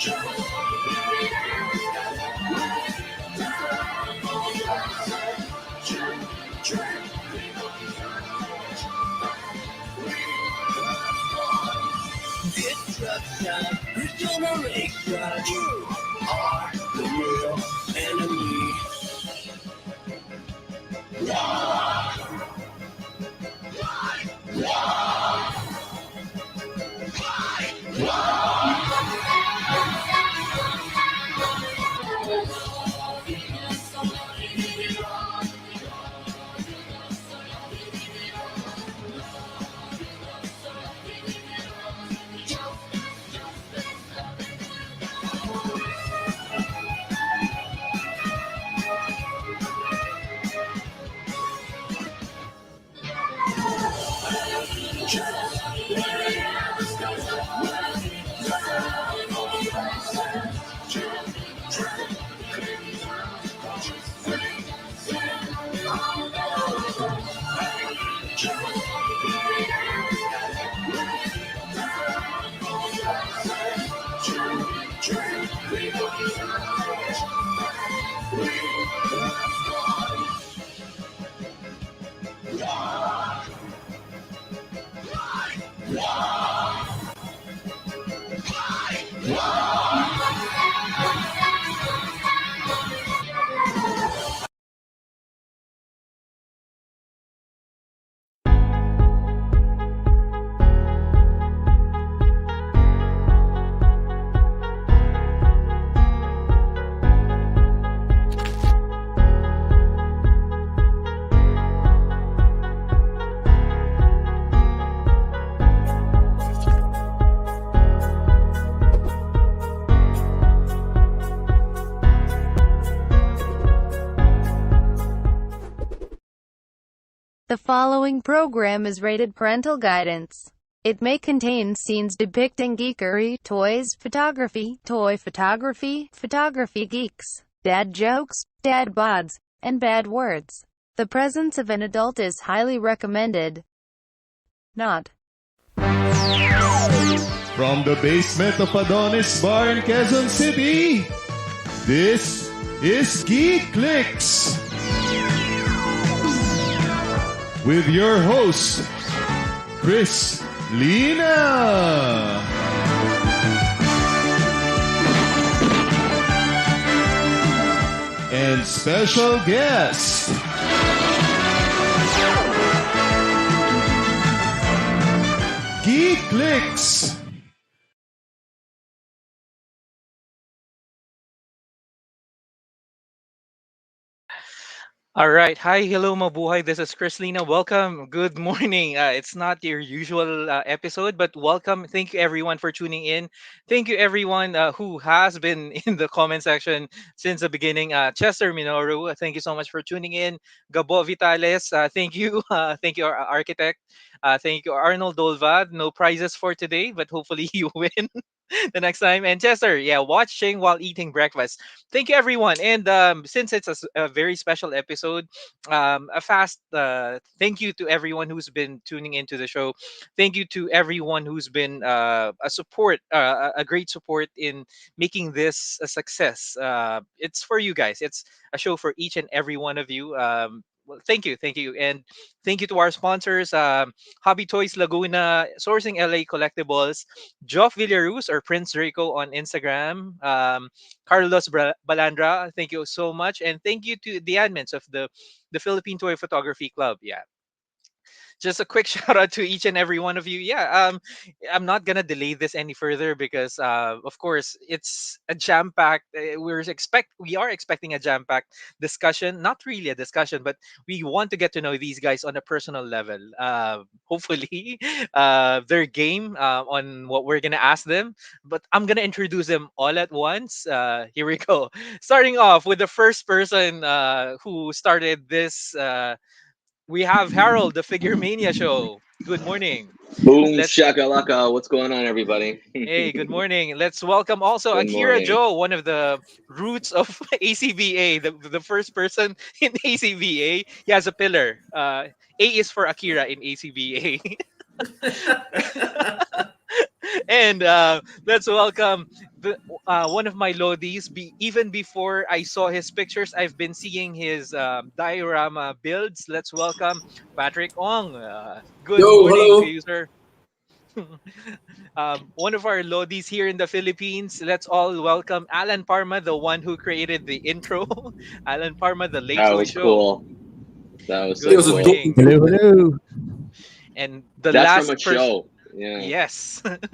Destruction, regeneration. You are the real enemy. The following program is rated parental guidance. It may contain scenes depicting geekery, toys, photography, toy photography, photography geeks, dad jokes, dad bods, and bad words. The presence of an adult is highly recommended. Not. From the basement of Adonis Bar in Quezon City, this is GeekClicks. With your host, Chris Lina. And special guest, GeekClicks. All right. Hi, hello, mabuhay. This is Chris Lina. Welcome. Good morning. It's not your usual episode, but welcome. Thank you, everyone, for tuning in. Thank you, everyone who has been in the comment section since the beginning. Chester Minoru, thank you so much for tuning in. Gabo Vitales, thank you. Thank you, our architect. Thank you, Arnold Dolvad. No prizes for today, but hopefully you win the next time. And Chester, yeah, watching while eating breakfast. Thank you, everyone. And since it's a very special episode, a fast thank you to everyone who's been tuning into the show. Thank you to everyone who's been a great support in making this a success. It's for you guys. It's a show for each and every one of you. Well, thank you, and thank you to our sponsors, Hobby Toys Laguna, Sourcing LA Collectibles, Joff Villarus or Prince Draco on Instagram, Carlos Balandra. Thank you so much, and thank you to the admins of the Philippine Toy Photography Club. Yeah, just a quick shout out to each and every one of you. Yeah, I'm not gonna delay this any further because, of course, it's a jam packed. We are expecting a jam packed discussion. Not really a discussion, but we want to get to know these guys on a personal level. Hopefully, their game on what we're gonna ask them. But I'm gonna introduce them all at once. Here we go. Starting off with the first person who started this. We have Harold, the Figure Mania show. Good morning. Boom Let's shakalaka. What's going on, everybody? Good morning. Let's welcome also Good Akira morning. Joe, one of the roots of ACBA, the first person in ACBA. He has a pillar. A is for Akira in ACBA. And let's welcome the one of my lodies. Even before I saw his pictures, I've been seeing his diorama builds. Let's welcome Patrick Ong. Good Yo, morning to hello. you, sir. One of our lodies here in the Philippines. Let's all welcome Alan Parma, the one who created the intro. Alan Parma, the Late That Show was Show. cool. That was It so Good was a cool. dope morning. Hello, intro. hello. And the That's from last a person. show. Yeah, Yes, I remember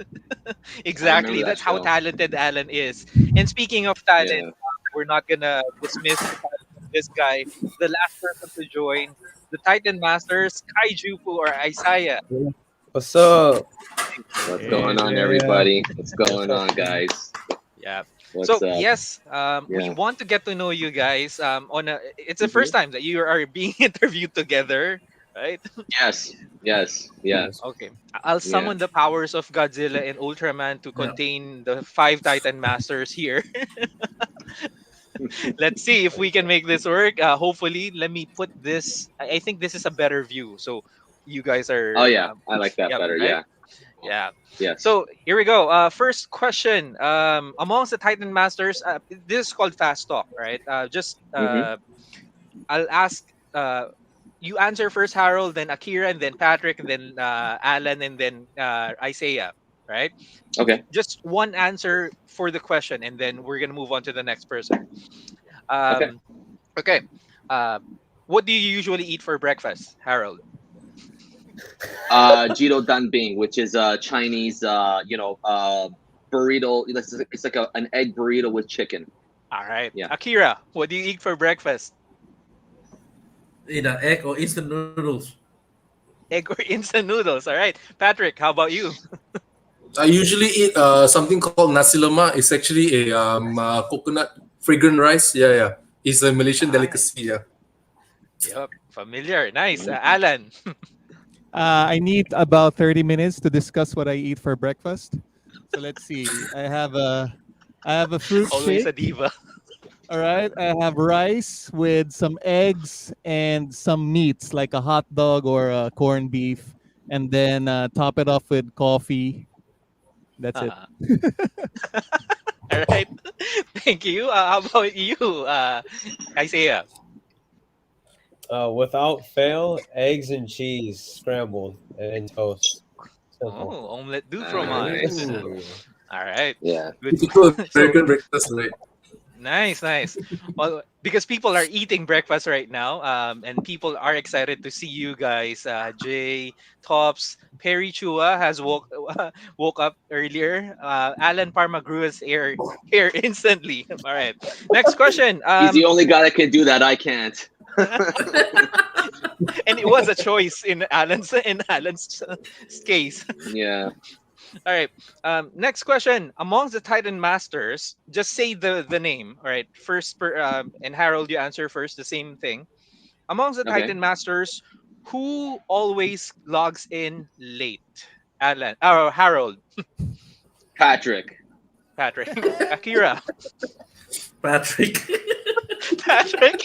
exactly. that That's how show. talented Alan is. And speaking of talent, Yeah. we're not gonna dismiss the talent of this guy. The last person to join the Titan Masters, Kaijufu or Isaiah. What's up? What's Hey going on, there. everybody? What's What's going up, on, man? guys? Yeah. What's So up? yes, we Yeah. want to get to know you guys. It's the hmm first time that you are being interviewed together, right? Yes. Yes. Yeah. Yes. Okay. I'll Yeah. summon the powers of Godzilla and Ultraman to Yeah. contain the five Titan Masters here. Let's see if we can make this work. Hopefully, let me put this. I think this is a better view. So you guys Oh are, yeah, I like that yep, better. right? Yeah. Yeah. Yes. So here we go. First question. Amongst the Titan Masters, this is called fast talk, right? hmm I'll ask. You answer first, Harold, then Akira, and then Patrick, and then Alan, and then Isaiah, right? Okay. Just one answer for the question, and then we're gonna move on to the next person. Okay. Um, okay. Uh, what do you usually eat for breakfast, Harold? Jito Danbing, which is a Chinese, burrito. It's like an egg burrito with chicken. All right. Yeah. Akira, what do you eat for breakfast? Either egg or instant noodles. Egg or instant noodles. All right. Patrick, how about you? I usually eat something called nasi lemak. It's actually a coconut fragrant rice. Yeah, yeah. It's a Malaysian Nice. delicacy. Yeah. Yep. Familiar. Nice. Mhm. Alan, I need about 30 minutes to discuss what I eat for breakfast. So let's see. I have a fruit always a shake. diva. All right. I have rice with some eggs and some meats like a hot dog or a corned beef, and then top it off with coffee. That's it. Uh-huh. All right. Thank you. How about you, Isaiah? Without fail, eggs and cheese scrambled and toast. Simple. Oh, omelette du fromage. Nice. Ooh. All right. Yeah. Good. Typical So American breakfast, right? nice, nice. Well, because people are eating breakfast right now, and people are excited to see you guys. Jay, Tops, Perry Chua has woke up earlier. Alan Parma grew his hair instantly. All right. Next question. He's the only guy that can do that. I can't. And it was a choice in Alan's case. Yeah. All right. Next question. Amongst the Titan Masters, just say the name. All right. And Harold, you answer first. The same thing. Amongst the Okay. Titan Masters, who always logs in late? Alan. Oh, Harold. Patrick. Patrick. Akira. Patrick. Patrick.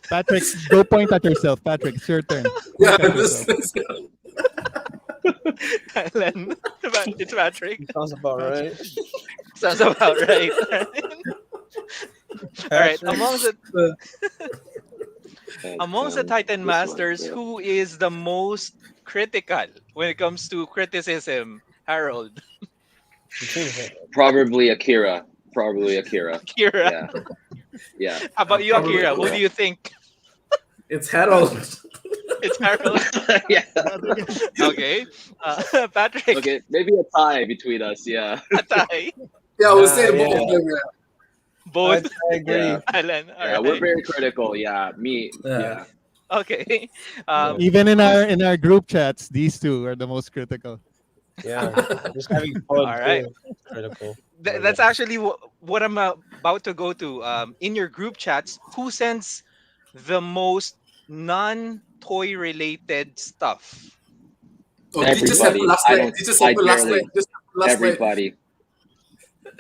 Patrick, go point at yourself. Patrick, it's your turn. Yeah, Point at yourself. Alan. It's Patrick. Sounds about right. Sounds about right. All right. Patrick, Amongst the Titan This one, Masters, yeah. who is the most critical when it comes to criticism? Harold. Probably Akira. Akira. Akira. Yeah. Yeah. How about you, Probably Akira? Who Akira. do you think? It's Harold. It's Harold. Yeah. Okay. Patrick. Okay. Maybe a tie between us. Yeah. Atay. Yeah, I would say both yeah. of them. Yeah. Both. I agree. Yeah. Alan. All Yeah. We're right. very critical. Yeah. Me. Yeah. Yeah. Okay. Even in our group chats, these two are the most critical. Yeah, just having fun. All right. Too. Critical. That's actually what I'm about to go to. In your group chats, who sends the most non-toy related stuff? Oh, it just happened Everybody. last I night. don't. It just I happened last barely. night. Just happened last night. Everybody.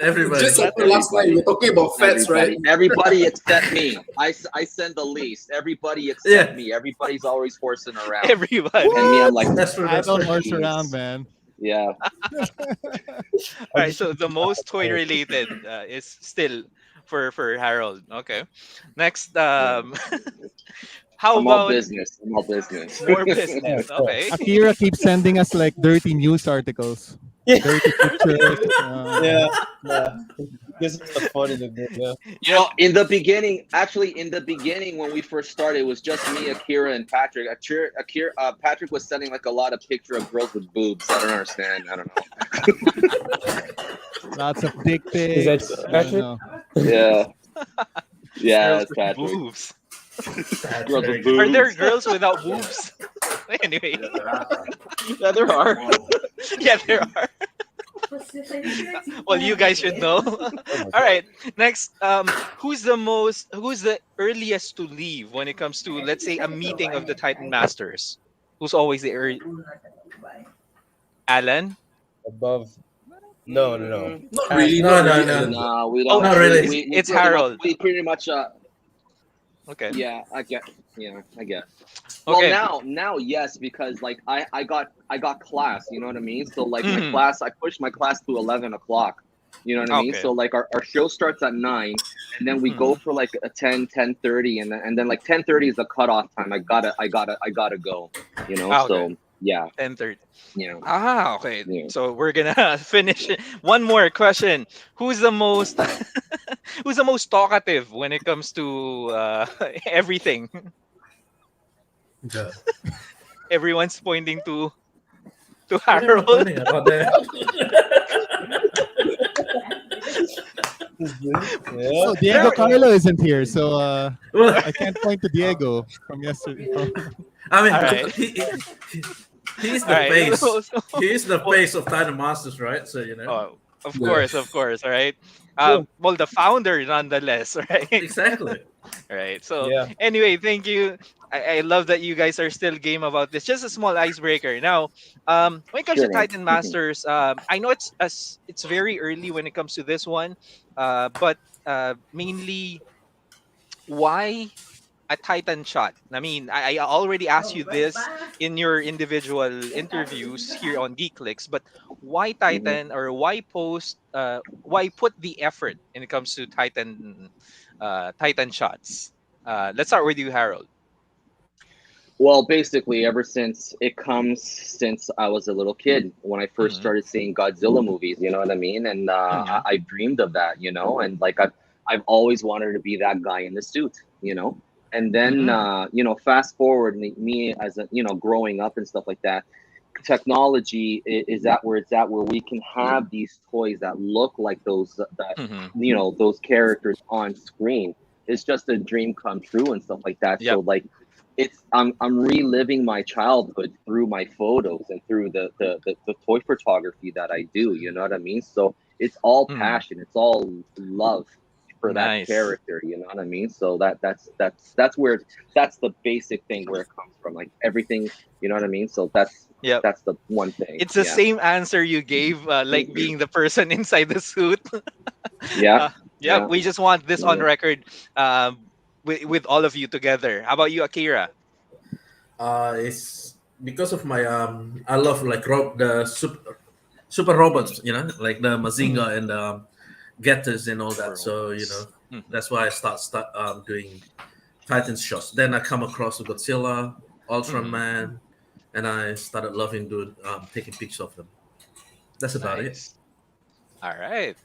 Everybody. Just like Everybody. last night, we were talking about fats, right? Everybody except me. I send the least. Everybody except me. Everybody's always horsing around. Everybody. And me, I'm like, That's true. I That's don't true. horse around, man. yeah. All right, so the most toy related is still for Harold. Okay. Next, how I'm all about business. I'm all business. more business? Okay. Akira keeps sending us like dirty news articles, Yeah. dirty pictures. Yeah. This is the funny thing. Yeah. You know, in the beginning, when we first started, it was just me, Akira, and Patrick. Patrick was sending like a lot of picture of girls with boobs. I don't understand. I don't know. Lots of dick Is pics. that I don't Patrick? know. Yeah. Yeah, Girls it's with Patrick. boobs. Girls with Are boobs. there girls without boobs? Anyway, Yeah, there are. yeah, there are. Well, you guys should know. All right. Next, who's the earliest to leave when it comes to, let's say, a meeting of the Titan Masters? Who's always the early? Alan? Above. No. Not really. No, not no, really, no. Alan. No, we Oh, don't. not really. It's pretty Harold. We pretty much. Okay. Yeah, I get. Well, Okay. now, yes, because like I got class. You know what I mean? So like my Mhm. class, I pushed my class to 11 o'clock. You know what I mean? Okay. So like our show starts at 9, and then we go for like a 10:30, and then like 10:30 is the cutoff time. I gotta go. You know. Ah, okay. So yeah, 10:30. you know. Ah, okay. Yeah. So we're gonna finish it. One more question: Who's the most who's the most talkative when it comes to everything? Yeah. Everyone's pointing to What are you Harold. pointing about that? Yeah. So Diego Carlo isn't here, so Well, I can't point to Diego from yesterday. I mean, All right. he's All the right. face. So- He is the face of Titan Masters, right? So you know. oh, of Yeah. course. All right. Sure. Well, the founder, nonetheless, right? Exactly. Right. So Yeah. anyway, thank you. I love that you guys are still game about this. Just a small icebreaker. Now, when it comes Sure, to man. Titan Masters, I know it's very early when it comes to this one, but mainly why a Titan shot? I mean, I already asked you this in your individual interviews here on GeekClicks, but why Titan or why why put the effort when it comes to Titan shots? Let's start with you, Harold. Well, basically, since I was a little kid, when I first Mhm. started seeing Godzilla movies, you know what I mean, and Mhm. I dreamed of that, you know, and like I've always wanted to be that guy in the suit, you know, and then Mhm. you know, fast forward me as a growing up and stuff like that, technology is at where it's at where we can have these toys that look like those that Mhm. those characters on screen. It's just a dream come true and stuff like that. Yep. So like I'm reliving my childhood through my photos and through the toy photography that I do, you know what I mean? So it's all Mhm. passion, it's all love for that Nice. character, you know what I mean? So that's the basic thing where it comes from, like everything, you know what I mean? So that's Yep. the one thing. It's the Yeah. same answer you gave, like being the person inside the suit. Yeah. Yeah, Yeah. we just want this on Yeah. record with all of you together. How about you, Akira? It's because of my I love like the super robots, you know, like the Mazinga and Getters and all that. So you know, Mhm. that's why I start doing Titan shots. Then I come across Godzilla, Ultraman, and I started loving doing taking pictures of them. That's about it. Nice. All right.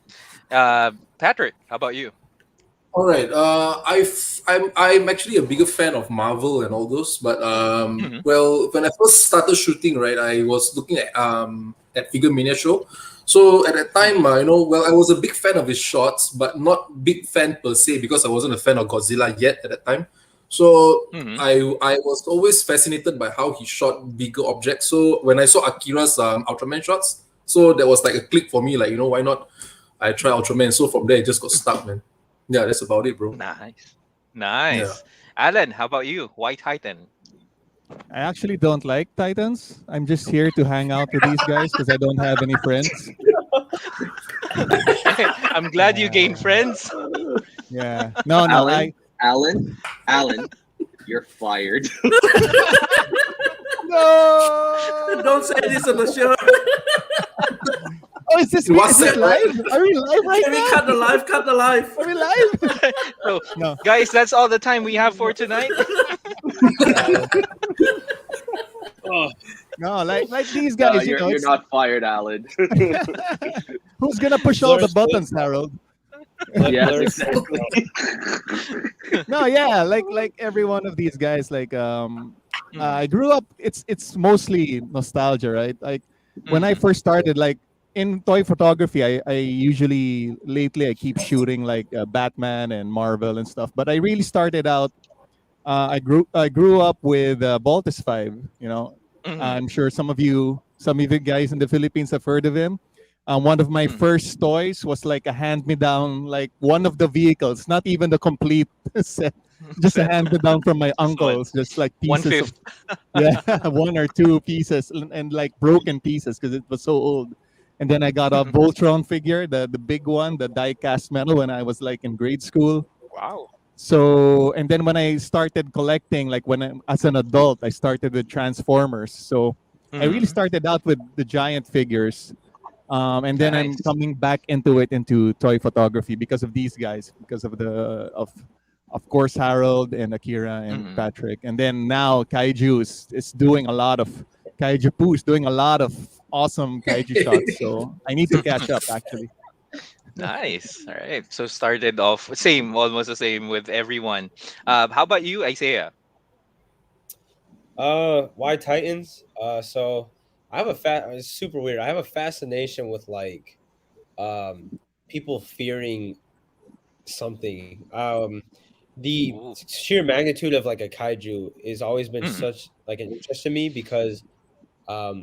Patrick, how about you? All right. I'm actually a bigger fan of Marvel and all those, but Mhm. well, when I first started shooting, right, I was looking at Figure Mania show. So at that time, well, I was a big fan of his shots, but not big fan per se because I wasn't a fan of Godzilla yet at that time. So Mhm. I was always fascinated by how he shot bigger objects. So when I saw Akira's Ultraman shots, so that was like a click for me. Like why not? I try Ultraman. So from there, it just got stuck, man. Yeah, that's about it, bro. Nice. Yeah. Nice. Alan, how about you? Why Titan? I actually don't like Titans. I'm just here to hang out with these guys because I don't have any friends. I'm glad you gained friends. Yeah. No, no. Alan, Alan, Alan, you're fired. No. Don't say this on the show. Oh, is this What's that, live? right? Are we live right Can we now? cut the live? Cut the live. Are we live? So, No. guys, that's all the time we have for tonight. Oh, No, like these No, guys, you're it's- not fired, Alan. who's gonna push all the Blur's buttons, Harold? Yes, Blur's- exactly. No, yeah, like every one of these guys, I grew up. It's mostly nostalgia, right? Like when I first started, like in toy photography, I usually lately I keep shooting like Batman and Marvel and stuff. But I really started out. I grew up with Baltus 5. You know, I'm sure some of you guys in the Philippines have heard of him. One of my first toys was like a hand-me-down, like one of the vehicles, not even the complete set, just a hand-me-down from my uncles, just like pieces 1/5. of, yeah, one or two pieces and like broken pieces because it was so old. And then I got a Voltron figure, the big one, the die-cast metal, when I was like in grade school. Wow. So, and then when I started collecting, like as an adult, I started with Transformers. So I really started out with the giant figures. And then I'm Nice. coming back into toy photography because of these guys, because of of course Harold and Akira and Patrick. And then now Kaiju is doing a lot of Kaiju Poo is doing a lot of awesome Kaiju shots. So I need to catch up actually. Nice. All right. So started off same, almost the same with everyone. How about you, Isaiah? Why Titans? So I have it's super weird. I have a fascination with like people fearing something. The Ooh. sheer magnitude of like a kaiju has always been Mhm. such like an interest to me because I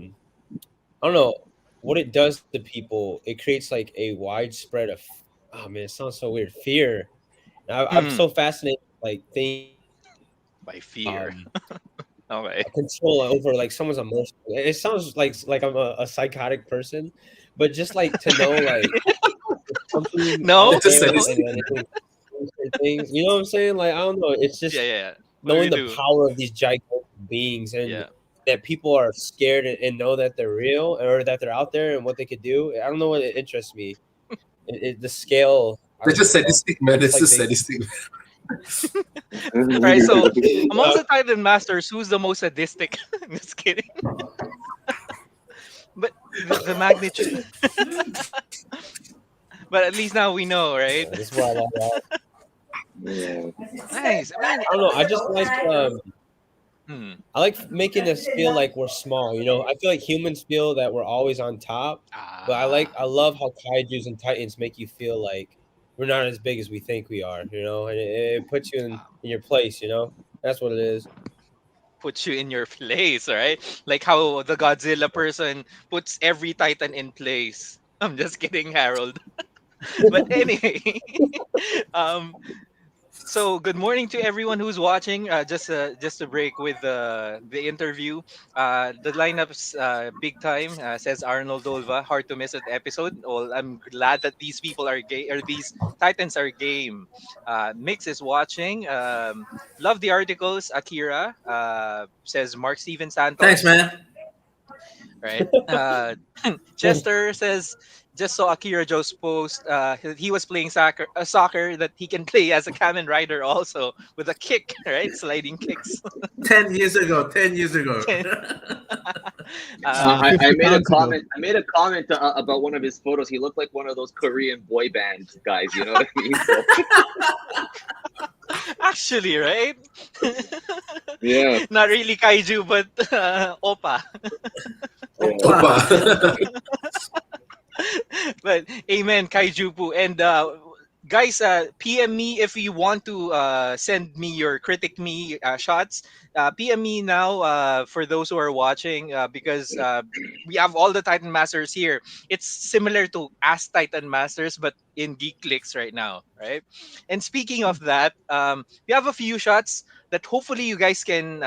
don't know what it does to people. It creates like a widespread of oh man, it sounds so weird. Fear. And I'm so fascinated like things By fear. Okay. control over like someone's emotion. It sounds like I'm a psychotic person, but just like to know like something No? out It's just there sadistic. and then it can do certain things. You know what I'm saying? Like I don't know. It's just Yeah, yeah. What do knowing we the do? power of these gigantic beings and Yeah. that people are scared and know that they're real or that they're out there and what they could do. I don't know what it interests me. The scale. I They're just don't know. sadistic, man. It's It's like just they- sadistic. Right. So amongst the Titan Masters, who's the most sadistic? Just kidding. But the magnitude. But at least now we know, right? This is why I love that. Yeah. Nice. I mean, I don't know. I just like hmm. I like making us feel like we're small. You know, I feel like humans feel that we're always on top, but I love how kaijus and titans make you feel like we're not as big as we think we are. You know, and it puts you in your place. You know, that's what it is. Puts you in your place, right? Like how the Godzilla person puts every Titan in place. I'm just kidding, Harold. But anyway, um, so good morning to everyone who's watching. Just to break with the interview. The lineup's big time, says Arnold Dolva. Hard to miss an episode. Well, I'm glad that these people are gay or these Titans are game. Mix is watching. Love the articles. Akira, says Mark Steven Santos. Thanks, man. Right. Chester says just saw Akira Joe's post. He was playing soccer that he can play as a Kamen Rider also with a kick, right? Sliding kicks. 10 years ago. 10 years ago. I 50 made a pounds ago. comment. I made a comment about one of his photos. He looked like one of those Korean boy band guys. You know what I mean? So, Actually, right? yeah. Not really kaiju, but opa. Opa. But amen, kaiju po. And guys, PM me if you want to send me your critic me shots. PM me now for those who are watching because we have all the Titan Masters here. It's similar to Ask Titan Masters, but in GeekClicks right now, right? And speaking of that, we have a few shots that hopefully you guys can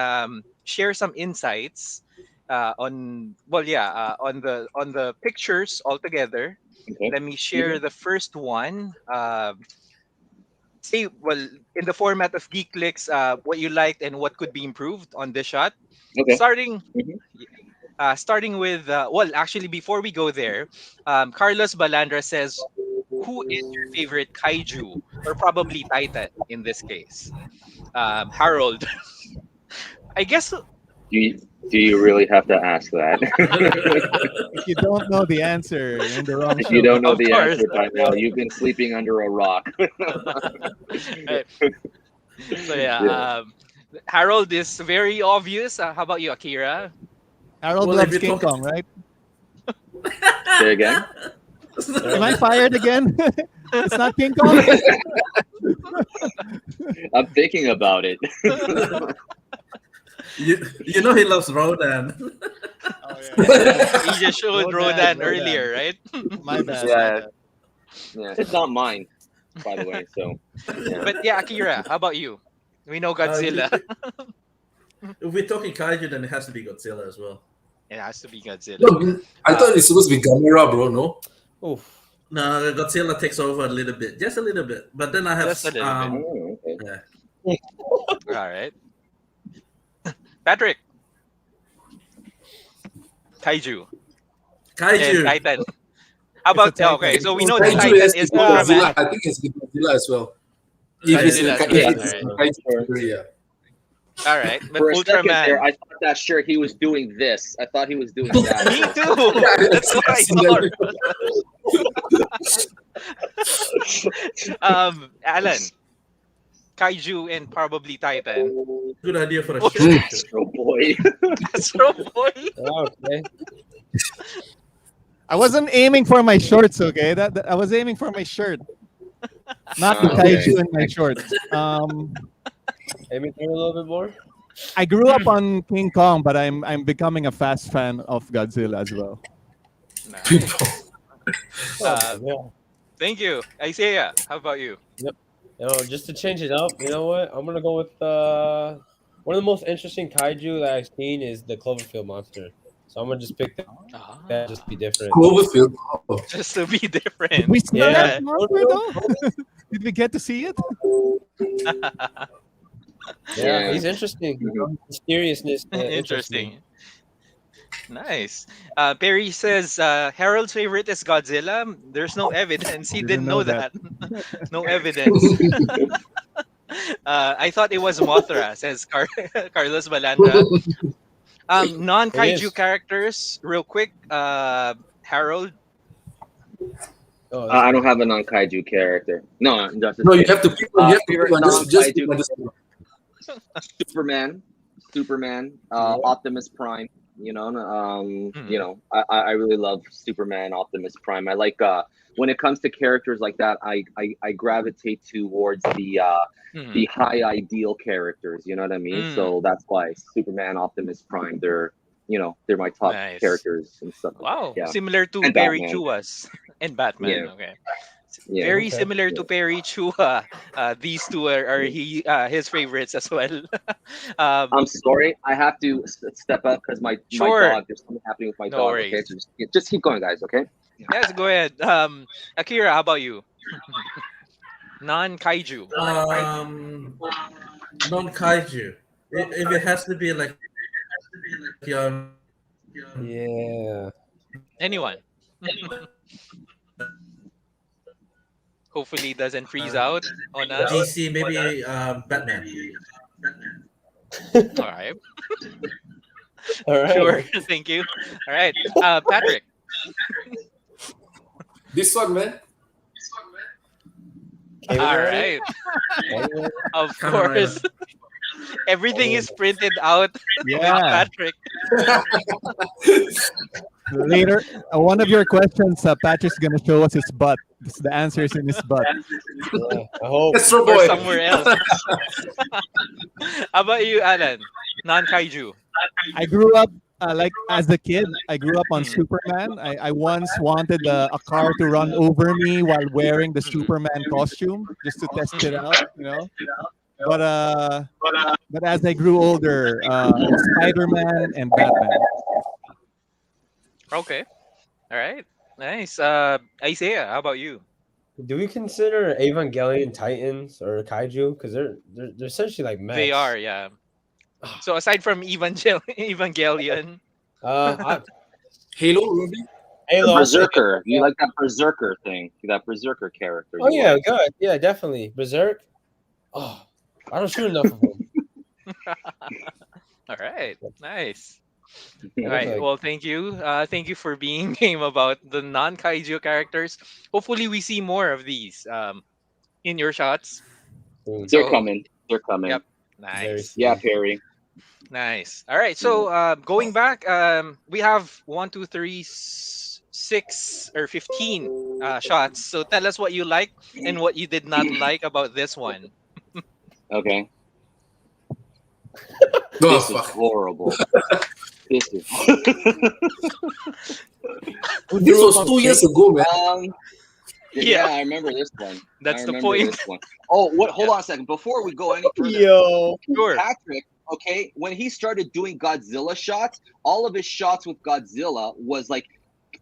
share some insights. on the pictures altogether. Okay. Let me share the first one. Say, well, in the format of GeekClicks, what you liked and what could be improved on this shot. Okay. Starting Mhm. starting with well, actually, before we go there, Carlos Balandra says, "Who is your favorite kaiju or probably Titan in this case?" Harold, I guess. Do you really have to ask that? If you don't know the answer, you're in the wrong If you show. don't know Of the course. answer by now, you've been sleeping under a rock. Right. So yeah, Yeah. Harold is very obvious. How about you, Akira? Harold Well, if loves you're King talking- Kong, right? Say again. Am I fired again? It's not King Kong. I'm thinking about it. you know he loves Rodan. He just showed Rodan, Rodan earlier, right? My bad. my Yeah. bad. Yeah, it's not mine, by the way. So, yeah. But yeah, Akira, how about you? We know Godzilla. If we're talking kaiju, then it has to be Godzilla as well. It has to be Godzilla. No, I thought it's supposed to be Gamera, bro. No. Oof. No, Godzilla takes over a little bit, just a little bit. But then I have Just a little bit. Oh, okay. yeah. All right. Patrick. Kaiju and Kaiju. Titan. How about Titan. okay? So we know that Kaiju Titan has to is be Godzilla. Ultraman. I think it's Godzilla as well. If it's Godzilla, if it's alright. kaiju, yeah. All right, but For a second there, Ultraman. I thought that sure he was doing this. I thought he was doing that. Me too. That's what I thought. Alan. Kaiju and probably Titan. Good idea for a Oh, shirt. Oh boy. Astro Boy. Okay. I wasn't aiming for my shorts, okay? That I was aiming for my shirt, not the Okay. kaiju in my shorts. Maybe a little bit more. I grew up on King Kong, but I'm becoming a fast fan of Godzilla as well. Yeah. Thank you, Isaiah. How about you? Just to change it up, you know what? I'm gonna go with one of the most interesting kaiju that I've seen is the Cloverfield monster. So I'm gonna just pick that, just be different. Cloverfield. Oh. Just to be Did different. we see Yeah. that monster though? Did we get to see it? Yeah, he's interesting. Mysteriousness. Interesting. Nice. Perry says Harold's favorite is Godzilla. There's no evidence. He didn't know that. No evidence. I thought it was Mothra, says Carlos Balanda. Non-kaiju It is. characters, real quick. Harold. Oh, I don't have a non-kaiju character. No, Justice. No, you have to pick one. You have to pick favorite one. Just non-kaiju pick one. Just- Superman, Optimus Prime. You know, I really love Superman, Optimus Prime. I like when it comes to characters like that, I gravitate towards the high ideal characters. You know what I mean? So that's why Superman, Optimus Prime, they're my top Nice. characters and stuff. Wow, Yeah. similar to And Perry Batman. Chua's and Batman. Yeah. Okay. Yeah. Very Okay. similar to Perry Chua. These two are his favorites as well. I'm sorry, I have to step up because my Sure. dog. There's something happening with my No dog. worries. Okay, so just keep going, guys. Okay. Yes, go ahead. Akira, how about you? Non-kaiju. Non-kaiju. If it has to be like yeah. Anyone? Hopefully it doesn't freeze out on us. DC, maybe Batman. All right. All right. Sure. Thank you. All right. Patrick. This one, man. Kamen All Rider? right. Kamen Of Kamen course. Everything is printed out. Yeah. Patrick. Later, one of your questions, Patrick's gonna show us his butt. The answer is in his butt. Yeah, I hope. Astro Or Boy. somewhere else. How about you, Alan? Non-kaiju. I grew up like as a kid. I grew up on Superman. I once wanted a car to run over me while wearing the Superman costume just to test it out, you know. But as I grew older, Spider-Man and Batman. Okay. All right. Nice. Isaiah, how about you? Do we consider Evangelion Titans or kaiju? Because they're essentially like They mechs. are, yeah. So aside from Evangelion, I, Halo, maybe. The Halo also. Berserker. You like that Berserker thing? That Berserker character. Oh you yeah, like. good. Yeah, definitely. Berserk. Oh, I don't shoot enough of them. all right, nice. All I right. definitely. Well, thank you. Thank you for being game about the non-kaiju characters. Hopefully, we see more of these in your shots. Soon. They're So, coming. They're coming. yep. Very Nice. Yeah, soon. Perry. Nice. All right. Yeah. So, going back, we have one, two, three, six or 15 shots. So, tell us what you like and what you did not like about this one. Okay. Oh, This is fuck. horrible. This is. This was 2 years ago, man. Yeah, Yeah. I remember this one. That's I the remember point. this one. Oh, what? Hold Yeah. on a second. Before we go any further, Yo. Sure. Patrick. Okay, when he started doing Godzilla shots, all of his shots with Godzilla was like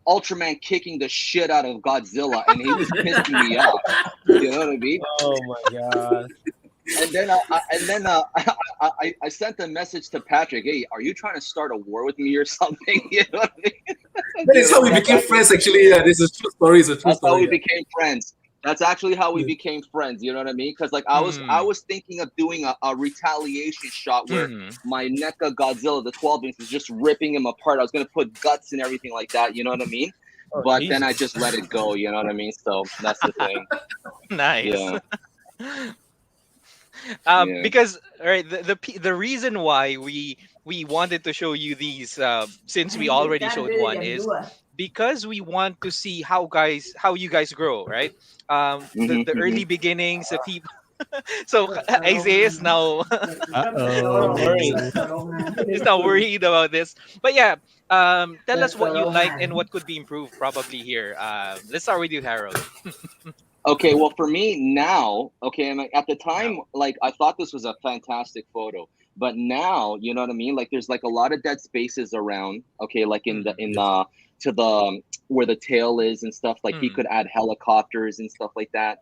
Ultraman kicking the shit out of Godzilla, and he was pissing me off. You know what I mean? Oh my god. And then I sent a message to Patrick. Hey, are you trying to start a war with me or something? You know what I mean? That is how we became friends, actually. Yeah, this is true story. It's a true That's how story. we Yeah. became friends. That's actually how we Yeah. became friends. You know what I mean? Because like I was thinking of doing a retaliation shot where Mhm. my NECA Godzilla, the 12-inch, was just ripping him apart. I was gonna put guts and everything like that. You know what I mean? Oh, But Jesus. then I just let it go. You know what I mean? So that's the thing. Nice. Yeah. Yeah. Because all right, the reason why we wanted to show you these since we already showed one is because we want to see how you guys grow, right? The early beginnings, the people. So Isaiah is now is now worried about this. But yeah, tell us what you liked and what could be improved probably here. Let's start with you, Harold. Okay, well, for me now, okay, and like, at the time, like I thought this was a fantastic photo, but now, you know what I mean? Like, there's like a lot of dead spaces around. Okay, like in the to the where the tail is and stuff. Like he could add helicopters and stuff like that.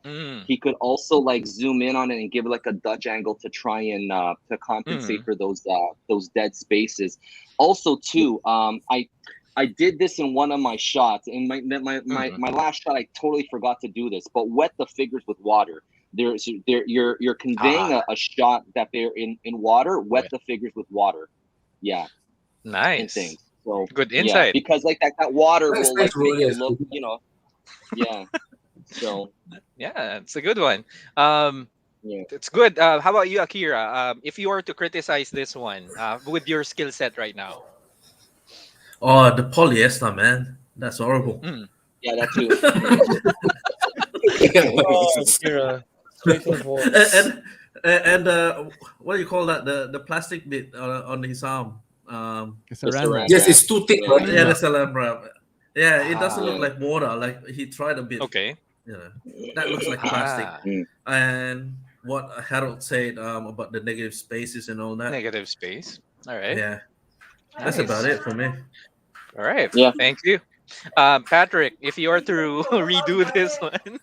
He could also like zoom in on it and give it like a Dutch angle to try and to compensate for those dead spaces. Also, too, I did this in one of my shots. In my last shot, I totally forgot to do this. But wet the figures with water. You're conveying a shot that they're in water. Wet the figures with water. Yeah, and Nice. things. So Good yeah, insight. because like that water Nice, will nice, like make bro. it Yes. look, you know, yeah. So Yeah, it's a good one. yeah. It's good. How about you, Akira? If you were to criticize this one with your skill set right now. Oh, the polyester, man. That's horrible. Yeah, that too. Oh, Kira. Straight to the point. And what do you call that? The plastic bit on his arm. It's The a random. saran Yes, wrap. it's too thick, Yeah. right? Yeah, the salam wrap. Yeah, it doesn't look Yeah. like water. Like he tried a bit. Okay. You know, that looks like plastic. And what Harold said about the negative spaces and all that. Negative space. All right. Yeah, that's Nice. about it for me. All right. Yeah. Thank you. Patrick, if you were to redo this one.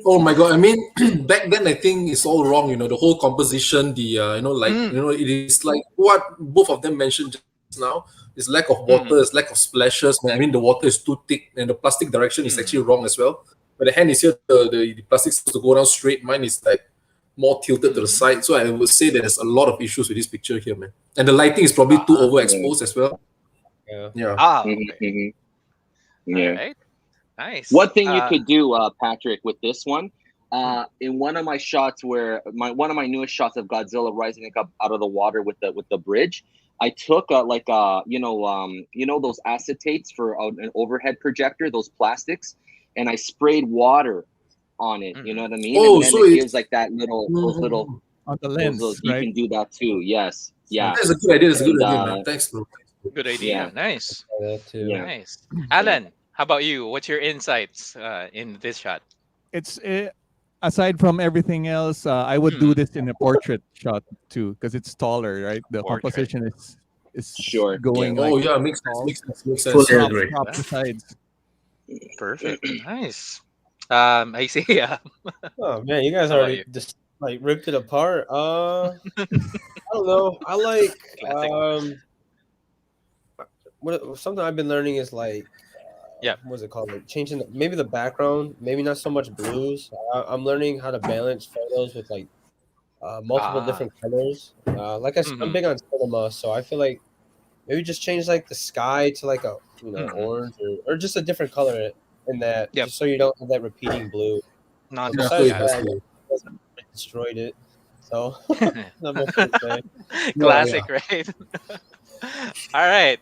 Oh my god! I mean, back then I think it's all wrong. You know, the whole composition, the it is like what both of them mentioned just now. Is lack of water, is lack of splashes. I mean, the water is too thick, and the plastic direction is actually wrong as well. But the hand is here, the plastic is supposed to go down straight. Mine is like more tilted to the side. So I would say there's a lot of issues with this picture here, man. And the lighting is probably too overexposed as well. Yeah. Yeah. Okay. Yeah. All right. Nice. One thing you could do, Patrick, with this one, in one of my shots where one of my newest shots of Godzilla rising up out of the water with the bridge, I took those acetates for an overhead projector, those plastics, and I sprayed water on it. You know what I mean? Oh, and then so it it's- gives like that little those little On the lens, you right? can do that too. Yes. Yeah. That's a good idea. That's a good And, idea, man. Thanks, bro. Good idea. Yeah. Nice. That too. Yeah. Nice. Alan, how about you? What's your insights in this shot? It's aside from everything else, I would do this in a portrait shot too, because it's taller, right? The Portrait. composition is Sure. going Yeah. like Oh yeah, makes sense. all Makes sense. Fully top agree. top sides. Perfect. Nice. I see. Yeah. Oh man, you guys How about already you? just like ripped it apart. I don't know. I like Classic. something I've been learning is like Yeah. what's it called? Like changing maybe the background, maybe not so much blues. I'm learning how to balance photos with like multiple Ah. different colors. Like I'm big on cinema, so I feel like maybe just change like the sky to like a orange or just a different color in that, Yep. just so you don't have that repeating blue. Not But Yeah, so besides it has that, to. it hasn't really destroyed it. So not much to say. Yeah, yeah. classic, right? All right.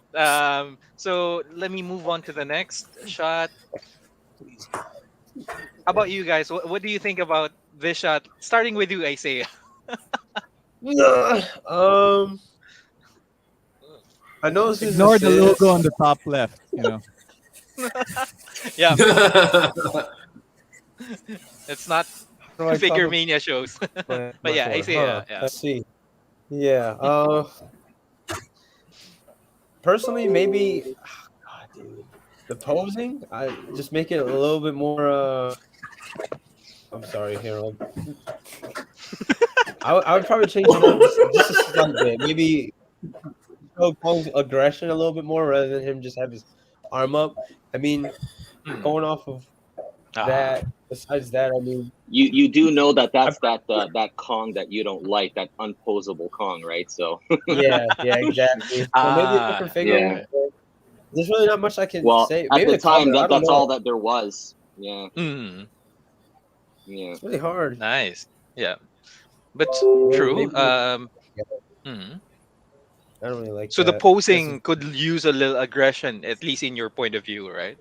So let me move on to the next shot. How about you guys? What do you think about this shot? Starting with you, Isaiah. I know this is Ignore the assist. logo on the top left. You know. Yeah, it's not What do I Figure talk Mania shows. about? But yeah, Huh, Isaiah. Yeah. let's see. Yeah. Personally, maybe. God, dude. The posing, I just make it a little bit more. I'm sorry, Harold. I would probably change it up just a slight bit. Maybe show Kong's aggression a little bit more rather than him just have his arm up. I mean, going off of that. Besides that, I mean, You do know that that's that Kong that you don't like, that unposable Kong, right? So yeah, exactly. So maybe a different figure. yeah. There's really not much I can Well, say. at Maybe the the color. time I don't that's know. all that there was. Yeah. Mm, Yeah. It's really hard. nice. Yeah. But Maybe, true. maybe Mhm. I don't really like So the that. posing could use a little aggression, at least in your point of view, right?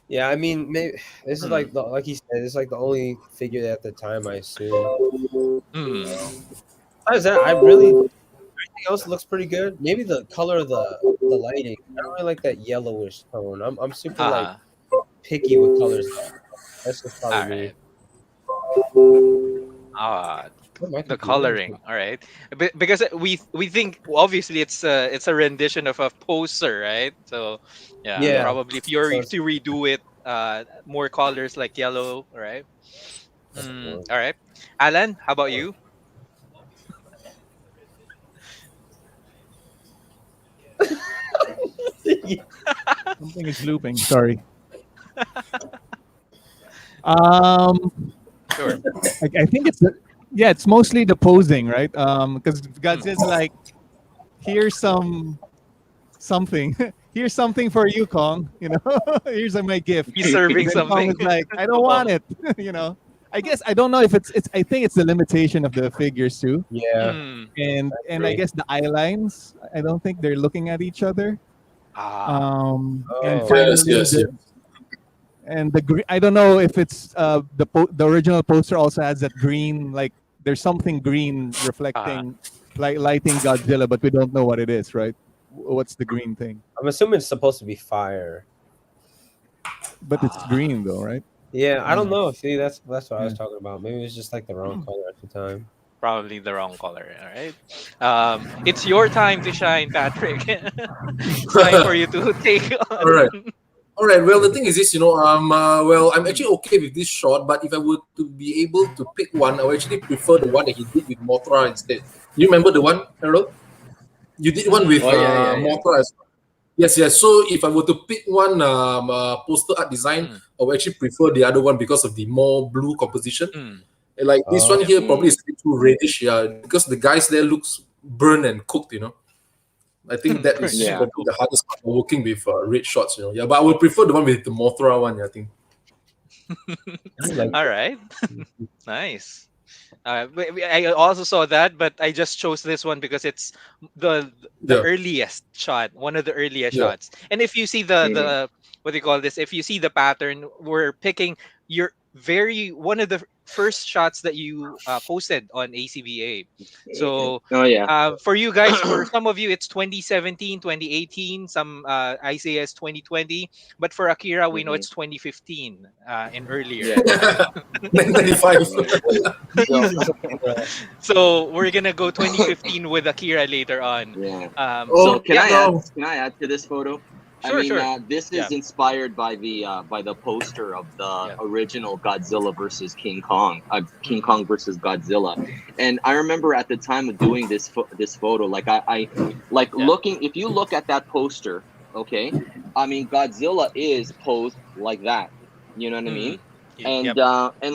Yeah, I mean, maybe this is like like he said, it's like the only figure at the time, I assume. Besides that, I really everything else looks pretty good. Maybe the color of the lighting. I don't really like that yellowish tone. I'm super like picky with colors. That's just All probably me. right. Oh, my The computer. coloring. All right. Because we think obviously it's a rendition of a poster, right? So yeah, Yeah. probably if you're to redo it, more colors like yellow, right? All right. Alan, how about you? Something is looping. Sorry. Um, Sure. I think it's mostly the posing, right? Because Godzilla's like, here's something. Here's something for you, Kong. You know, here's my gift. He's serving And then Kong something. is like, I don't want it. You know, I guess I don't know if it's. I think it's the limitation of the figures too. Yeah. And I guess the eye lines. I don't think they're looking at each other. And finally, yes. I don't know if it's the original poster also has that green, like there's something green reflecting, like lighting Godzilla, but we don't know what it is, right? What's the green thing? I'm assuming it's supposed to be fire. But it's green though, right? Yeah, I don't know. See, that's what I was talking about. Maybe it was just like the wrong color at the time. Probably the wrong color. All right. It's your time to shine, Patrick. It's time for you to take on. All right. Well, the thing is this, well, I'm actually okay with this shot, but if I were to be able to pick one, I would actually prefer the one that he did with Mothra instead. You remember the one, Harold? You did one with Mothra as well. Yes. So if I were to pick one poster art design, I would actually prefer the other one because of the more blue composition. And like this one here probably is a bit too reddish, because the guys there looks burned and cooked, I think that is probably the hardest part of working with red shots, Yeah, but I would prefer the one with the Mothra one, I think. All right. Nice. I also saw that, but I just chose this one because it's the earliest shot, one of the earliest shots. And if you see the what do you call this? If you see the pattern, we're picking one of the first shots that you posted on ACBA. So Oh yeah. for you guys, for some of you, it's 2017, 2018. Some I say it's 2020. But for Akira, we know Hmm. it's 2015 and earlier. Yeah. 995. Yo, So we're gonna go 2015 with Akira later on. Yeah. Oh So can Yeah, I add? no. Can I add to this photo? I sure, mean, sure. this Yeah, is inspired by the poster of the yeah. original Godzilla versus King Kong, King Mhm. Kong versus Godzilla, and I remember at the time of doing this photo, like I like Yeah. looking. If you look at that poster, okay, I mean Godzilla is posed like that. You know what I Mhm. mean? And Yep.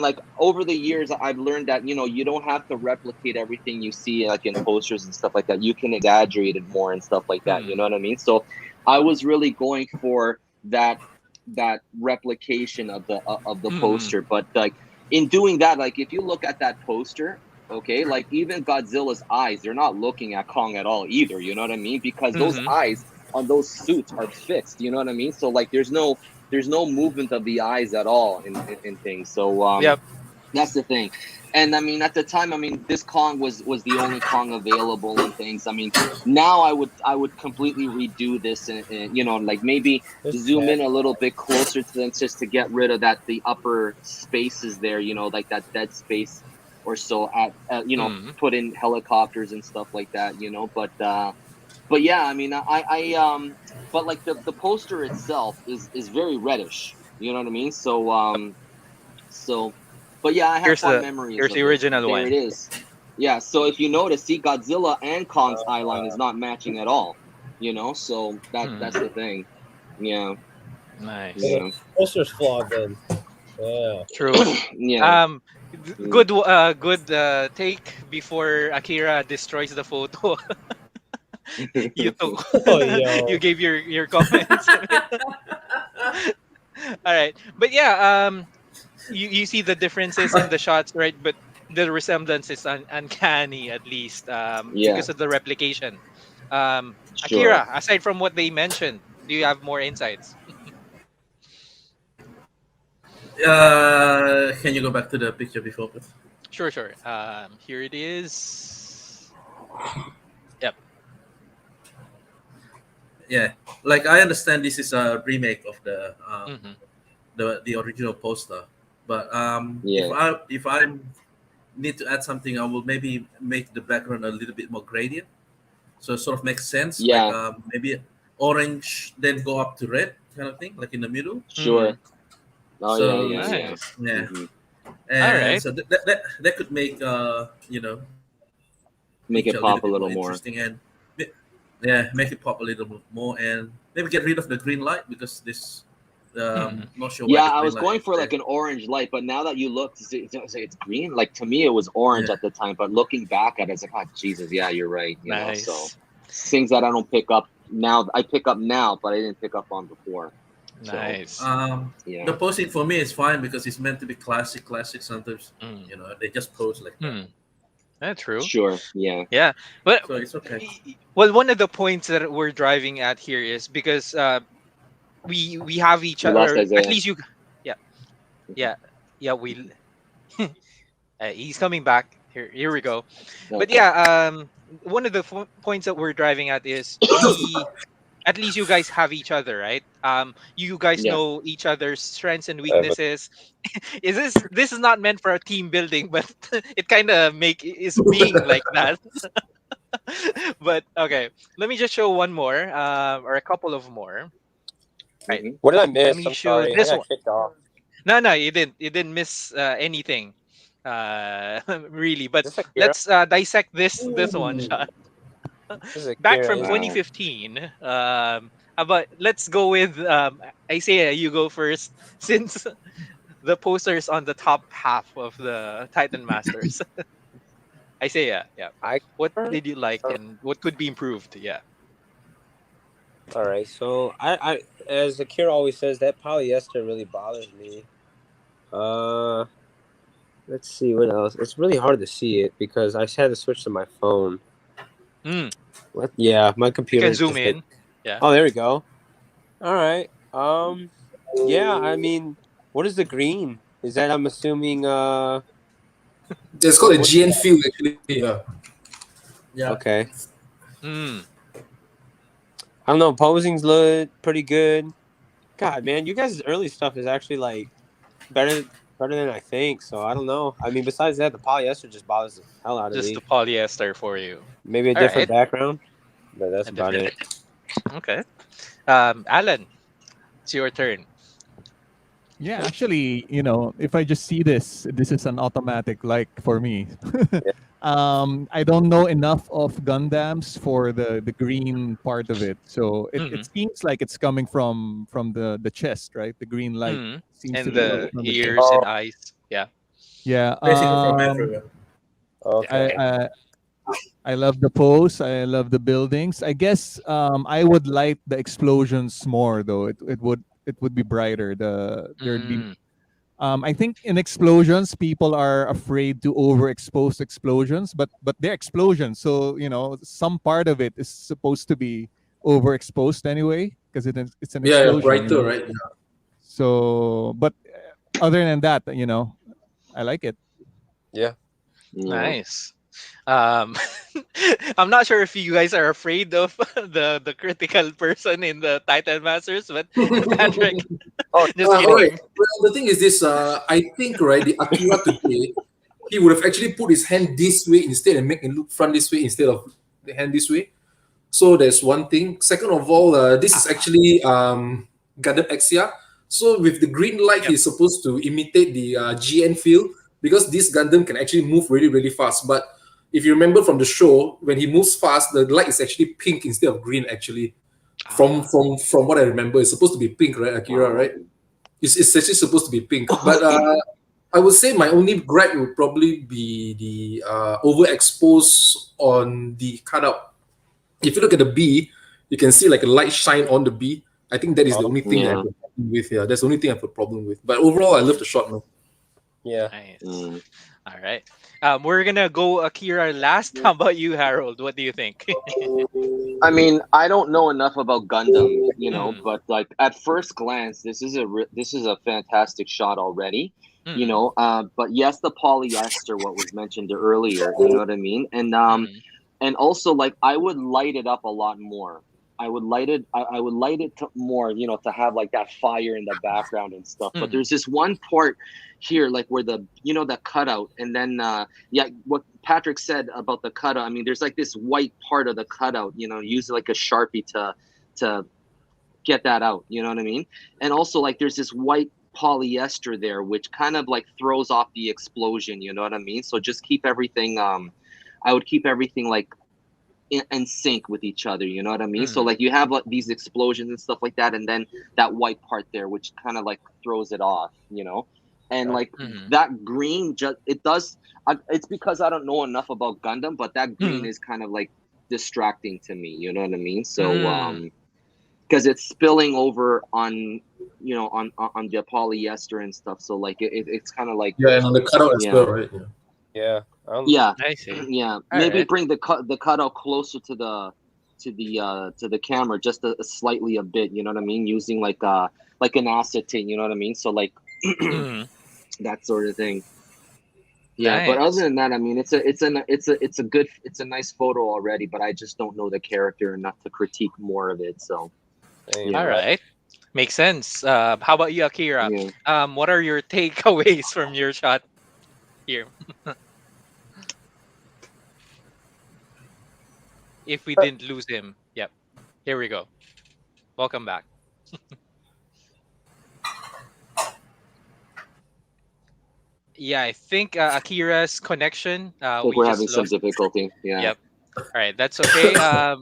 like over the years, I've learned that you don't have to replicate everything you see like in posters and stuff like that. You can exaggerate it more and stuff like that. You Mhm. know what I mean? So I was really going for that replication of the Mhm. poster, but like in doing that, like if you look at that poster, okay, like even Godzilla's eyes, they're not looking at Kong at all either. You know what I mean? Because those Mhm. eyes on those suits are fixed. You know what I mean? So like there's no movement of the eyes at all in things. So Yep. that's the thing. And I mean, at the time, I mean, this Kong was the only Kong available and things. I mean, now I would completely redo this and like maybe this zoom cat. in a little bit closer to them just to get rid of the upper spaces there, like that dead space or so Mhm. put in helicopters and stuff like that, but yeah, I mean, but like the poster itself is very reddish. You know what I mean? So, but yeah, I have Here's fond the memories here's the of it. original There it one. is. Yeah. So if you notice, see, Godzilla and Kong's eye line is not matching at all. So that's Mhm. the thing. Yeah. Nice. Yeah. The poster's flawed then. Yeah. True. Yeah. Um, Mm. good take before Akira destroys the photo. You took, Oh, yo. you gave your comments. All right, but yeah, you see the differences in the shots, right? But the resemblance is uncanny, at least, Yeah. because of the replication. Sure. Akira, aside from what they mentioned, do you have more insights? Can you go back to the picture before, please? Sure, sure. Here it is. Yep. Yeah, like I understand this is a remake of Mm-hmm. the original poster, but Yeah. if I need to add something, I will maybe make the background a little bit more gradient, so it sort of makes sense. Like Yeah. maybe orange, then go up to red, kind of thing, like in the middle. Mm-hmm. Sure. Oh yeah. So Yeah. Yeah. Nice. yeah, Hmm. All and right. so that could make Make picture it a little pop a bit more little more. interesting and yeah, make it pop a little bit more and maybe get rid of the green light because this Mm-hmm. not sure why Yeah, the I green was light going is for there. like an orange light, but now that you look, it's green. Like to me, it was orange Yeah. at the time, but looking back at it, it's like, oh Jesus, yeah, you're right. So Nice. things that I don't pick up now, I pick up now, but I didn't pick up on before. So Nice. The yeah, posing for me is fine because it's meant to be classic. Sometimes Mm. they just pose like that, Hmm. That's true. sure, yeah, Yeah, but so it's okay. well, one of the points that we're driving at here is because we have each we lost other, or at Isaiah. least you. Yeah, yeah, yeah. We he's coming back. Here we go. But Okay, yeah, one of the points that we're driving at is we, at least you guys have each other, right? You guys yeah, know each other's strengths and weaknesses. Is this is not meant for a team building, but it kind of make is being like that. But okay, let me just show one more, or a couple of more. Right. hmm, What did I Let miss? me I'm show sorry. I this got one. kicked off. No, no, you didn't. You didn't miss anything, really. But Is this Akira? let's dissect this one shot. This is Back Akira. from Isn't it? wow, 2015. How about let's go with Isaiah. You go first, since the poster is on the top half of the Titan Masters. Isaiah, yeah. I. What All did you like and what could be improved? Yeah. right. So as Akira always says, that polyester really bothers me. Uh, let's see what else. It's really hard to see it because I had to switch to my phone. Hmm. What? Yeah, my You computer can is zoom just like. in. Yeah. Oh, there we go. All right. Yeah. I mean, what is the green? Is that I'm assuming? It's called a What- GN field actually. Yeah. Yeah. Okay. Mm. I don't know. Posings look pretty good. God, man, you guys' early stuff is actually like better than I think. So I don't know. I mean, besides that, the polyester just bothers the hell out of Just the me. polyester for you. Maybe a All different right. background, but that's A about different. it. Okay. Alan, it's your turn. Yeah, actually, if I just see this is an automatic like for me. Yeah. I don't know enough of Gundams for the green part of it, so it Mhm. seems like it's coming from the chest, right? The green light Mhm. seems to And be coming the from the chest. ears and eyes. Yeah. Yeah. Basically from everywhere. Okay. I love the pose. I love the buildings. I guess I would like the explosions more though. It would be brighter. There'd be Mm. I think in explosions people are afraid to overexpose explosions, but they're explosions. So, some part of it is supposed to be overexposed anyway because it's an Yeah, explosion, brighter, right? Yeah. So, but other than that, I like it. Yeah. Yeah. Nice. Um, I'm not sure if you guys are afraid of the critical person in the Titan Masters, but Patrick, Oh, just All right. kidding. Well, the thing is this. I think right, the Akira today, he would have actually put his hand this way instead and make it look front this way instead of the hand this way. So there's one thing. Second of all, this is actually Gundam Exia. So with the green light, Yep. he's supposed to imitate the GN feel because this Gundam can actually move really, really fast. But if you remember from the show, when he moves fast, the light is actually pink instead of green. Actually, from what I remember, it's supposed to be pink, right, Akira? Wow. Right? It's actually supposed to be pink. But I would say my only gripe would probably be the overexpose on the cutout. If you look at the B, you can see like a light shine on the B. I think that is the only thing that I Yeah. have a problem with. Yeah, that's the only thing I have a problem with. But overall, I love the shot, man. yeah. Nice. Mm. All right. We're gonna go Akira last. How about you, Harold? What do you think? I mean, I don't know enough about Gundam, Mm. but like at first glance, this is a fantastic shot already, Mm. But yes, the polyester, what was mentioned earlier, you know what I mean, Mm. and also like I would light it up a lot more. I would light it to more, to have like that fire in the background and stuff. But Mm. there's this one part here, like where the cutout, and then yeah, what Patrick said about the cutout. I mean, there's like this white part of the cutout, use like a Sharpie to get that out. You know what I mean? And also like there's this white polyester there, which kind of like throws off the explosion. You know what I mean? So just keep everything. I would keep everything like in sync with each other, you know what I mean? So Mm. like you have like these explosions and stuff like that, and then that white part there, which kind of like throws it off, and like Mhm. that green, just it does. It's because I don't know enough about Gundam, but that green Mm. is kind of like distracting to me, you know what I mean? So Mm. because it's spilling over on on the polyester and stuff, so like it's kind of like Yeah, and on the cutout as yeah. well, right? Yeah. Yeah. Yeah, I see. yeah. All Maybe right. bring the cutout closer to the camera, just slightly a bit. You know what I mean? Using like an acetate. You know what I mean? So like Mm. that sort of thing. Yeah, but Nice. other than that, I mean, it's a nice photo already. But I just don't know the character enough to critique more of it. So Same. All right. Makes sense. How about you, Akira? yeah. What are your takeaways from your shot here? If we didn't lose him. Yep. Here we go. Welcome back. Yeah, I think Akira's connection. I think We we're just having some lost. difficulty. Yeah. Yep. All right, that's okay.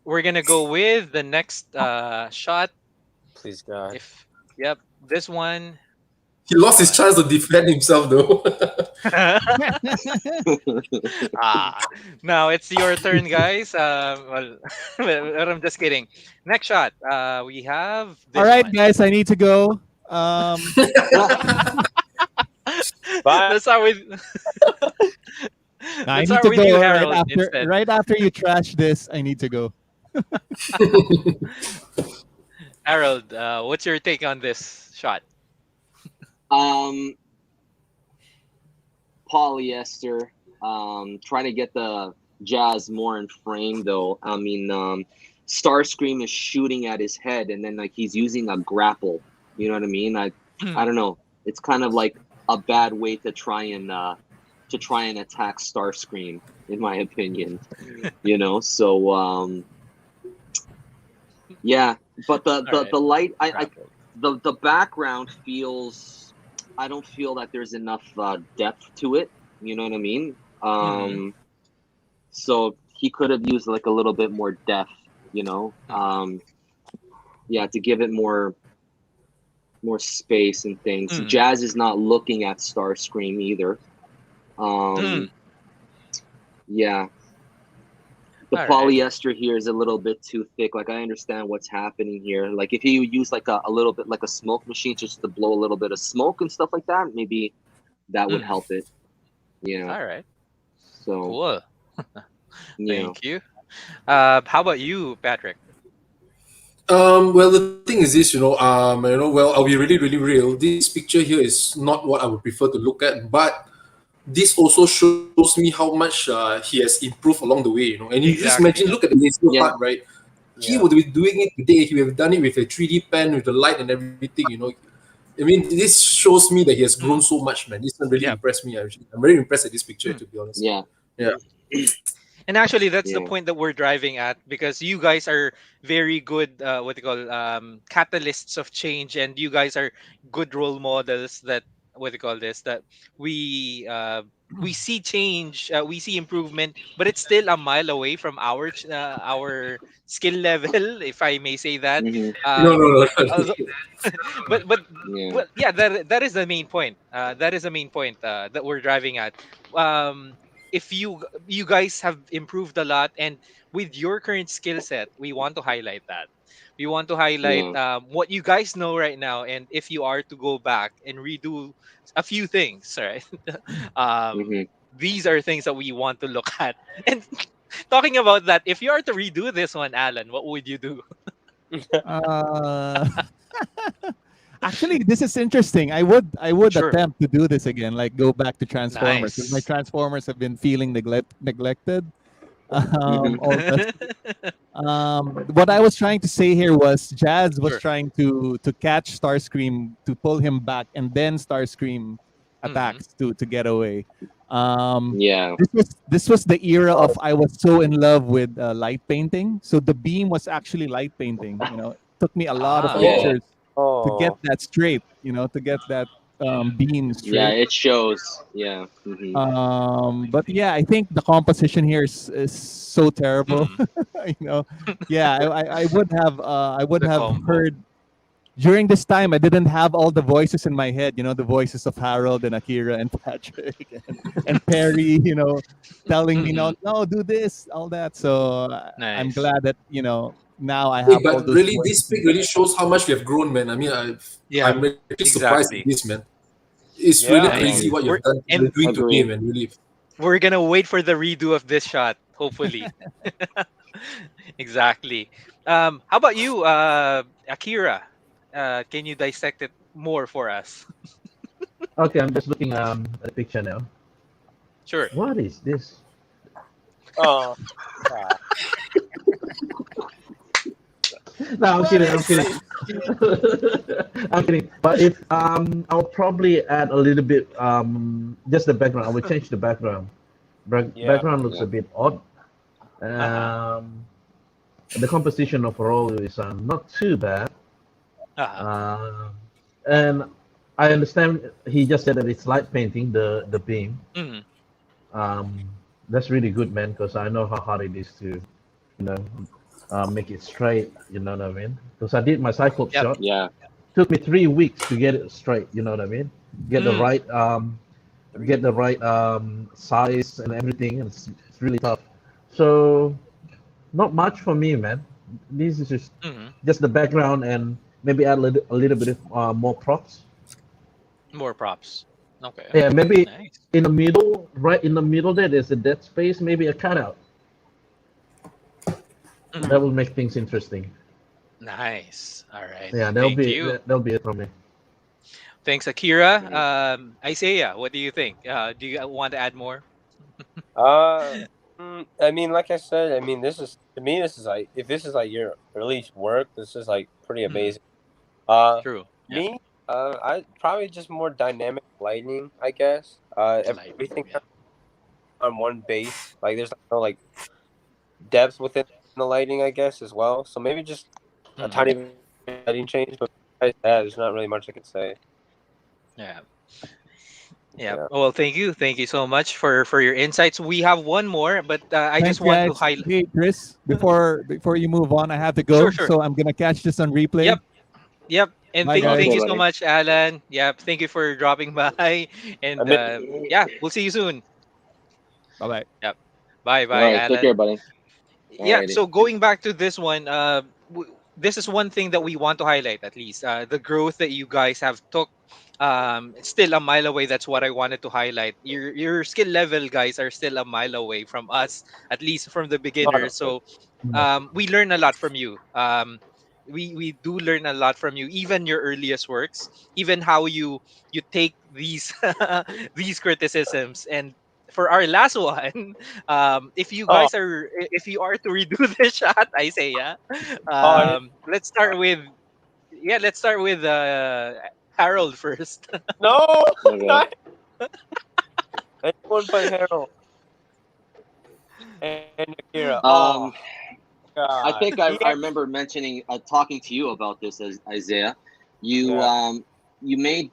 We're gonna go with the next shot. Please God. If yep, this one. He lost his Hold chance to defend himself, though. on. Now it's your turn, guys. Well, well, I'm just kidding. Next shot. We have this All right, one. guys, I need to go. Bye. Let's start with. I Let's need start to with you, go Harold, instead. right after you trash this. I need to go. Harold, what's your take on this shot? Um, polyester. Trying to get the Jazz more in frame though. I mean, Starscream is shooting at his head, and then like he's using a grapple. You know what I mean? I don't know. It's kind of like a bad way to try and attack Starscream, in my opinion. You know, so yeah. But the light, the background feels. I don't feel that there's enough depth to it. You know what I mean? So he could have used like a little bit more depth, you know, to give it more space and things. Jazz is not looking at Starscream either. Yeah, the polyester here is a little bit too thick. Like I understand what's happening here. Like if you use like a little bit like a smoke machine just to blow a little bit of smoke and stuff like that, maybe that would help it. Yeah. All right. So Cool. yeah. Thank you. How about you, Patrick? Well, the thing is this, well, I'll be really, really real. This picture here is not what I would prefer to look at, but this also shows me how much he has improved along the way, you know. And you just imagine, look at the laser part, right? He would be doing it today. He would have done it with a 3D pen, with the light and everything, you know. I mean, this shows me that he has grown so much, man. This one really impressed me. Actually, I'm very impressed at this picture, to be honest. Yeah. And actually, that's the point that we're driving at, because you guys are very good, catalysts of change, and you guys are good role models that, that we see change, we see improvement, but it's still a mile away from our skill level, if I may say that. No. But yeah, that is the main point. That is the main point that we're driving at. If you guys have improved a lot, and with your current skill set, we want to highlight that. We want to highlight what you guys know right now, and if you are to go back and redo a few things, right? These are things that we want to look at. And talking about that, if you are to redo this one, Alan, what would you do? Actually, this is interesting. I would Sure. attempt to do this again, like go back to Transformers. 'Cause my Nice. Transformers have been feeling neglected. All what I was trying to say here was Jazz was Sure. trying to catch Starscream to pull him back, and then Starscream attacks to get away. This was the era of I was so in love with light painting. So the beam was actually light painting. You know, it took me a lot of pictures to get that straight. You know, to get that beam straight. Yeah, it shows. Yeah. But yeah, I think the composition here is so terrible. You know, yeah, I would have heard during this time. I didn't have all the voices in my head. You know, the voices of Harold and Akira and Patrick and Perry. You know, telling me no, do this, all that. So I'm glad that now I have all But those really, voices. this pic really shows how much we have grown, man. I mean, I'm really surprised exactly. at this, man. It's really crazy what you've done. and You're doing to me, man. Really. We're gonna wait for the redo of this shot, hopefully. Exactly. How about you, Akira? Can you dissect it more for us? Okay, I'm just looking at the picture now. Sure. What is this? Oh. No, I'm kidding. I'm kidding. But if I'll probably add a little bit just the background. I will change the background. Background looks a bit odd. The composition overall is not too bad. And I understand he just said that it's light painting the beam. That's really good, man, because I know how hard it is to, make it straight. You know what I mean? Because I did my Cyclops shot. Yeah. Took me 3 weeks to get it straight. You know what I mean? Get the right size and everything. And it's really tough. So not much for me, man. This is just the background and maybe add a little bit of more props. More props. Okay. Yeah, maybe Nice. in the middle, right in the middle there's a dead space, maybe a cutout. That will make things interesting. Nice. All right. Yeah, that'll Thank be you. that'll be it from me. Thanks, Akira. Isaiah, what do you think? Do you want to add more? Uh, I mean, like I said, I mean, this is to me, this is like if this is like your early work, this is like pretty Mhm. amazing. Uh, True. Yeah. me, I probably just more dynamic lighting, I guess. Lightning. Everything Yeah. on one base, like there's no like depth within the lighting, I guess, as well. So maybe just a Mhm. tiny bit of lighting change, but besides that, there's not really much I could say. Yeah. Yeah. Yeah. Well, thank you so much for your insights. We have one more, but I just Thanks, want to guys. highlight. Hey, Chris, before you move on, I have to Sure, go, sure. so I'm gonna catch this on replay. Yep. Yep. And Bye, thank guys. Okay, you so buddy. much, Alan. Yep. Thank you for dropping by. I And mean, yeah, we'll see you soon. Bye, bye. Yep. Bye, All bye, right, take Alan. care, buddy. Yeah, Alrighty. so going back to this one, this is one thing that we want to highlight, at least the growth that you guys have took. It's still a mile away. That's what I wanted to highlight. Your skill level, guys, are still a mile away from us, at least from the oh, no, beginners. So we learn a lot from you. We do learn a lot from you, even your earliest works, even how you take these these criticisms. And for our last one, oh, if you are to redo the shot, I say, yeah, oh, let's start with, let's start with Harold first. no, Okay. not anyone but Harold and Akira. Oh Um, I God, think I remember mentioning, talking to you about this, as Isaiah. You yeah. you made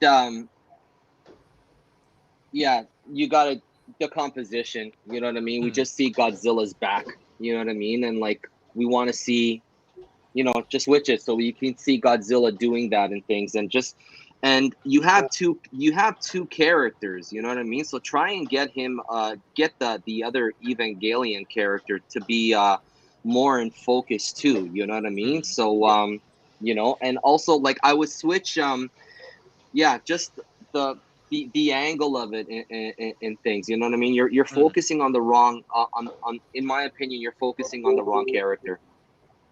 yeah, you got the composition. You know what I mean? We Mm, just see Godzilla's back. You know what I mean? And like we want to see, just switch it so you can see Godzilla doing that and things, and you have two characters. You know what I mean? So try and get him, get the other Evangelion character to be more in focus too. You know what I mean? mm, So and also like I would switch yeah, just the the angle of it and things. You know what I mean? You're mm. focusing on the wrong on in my opinion, you're focusing on the wrong character.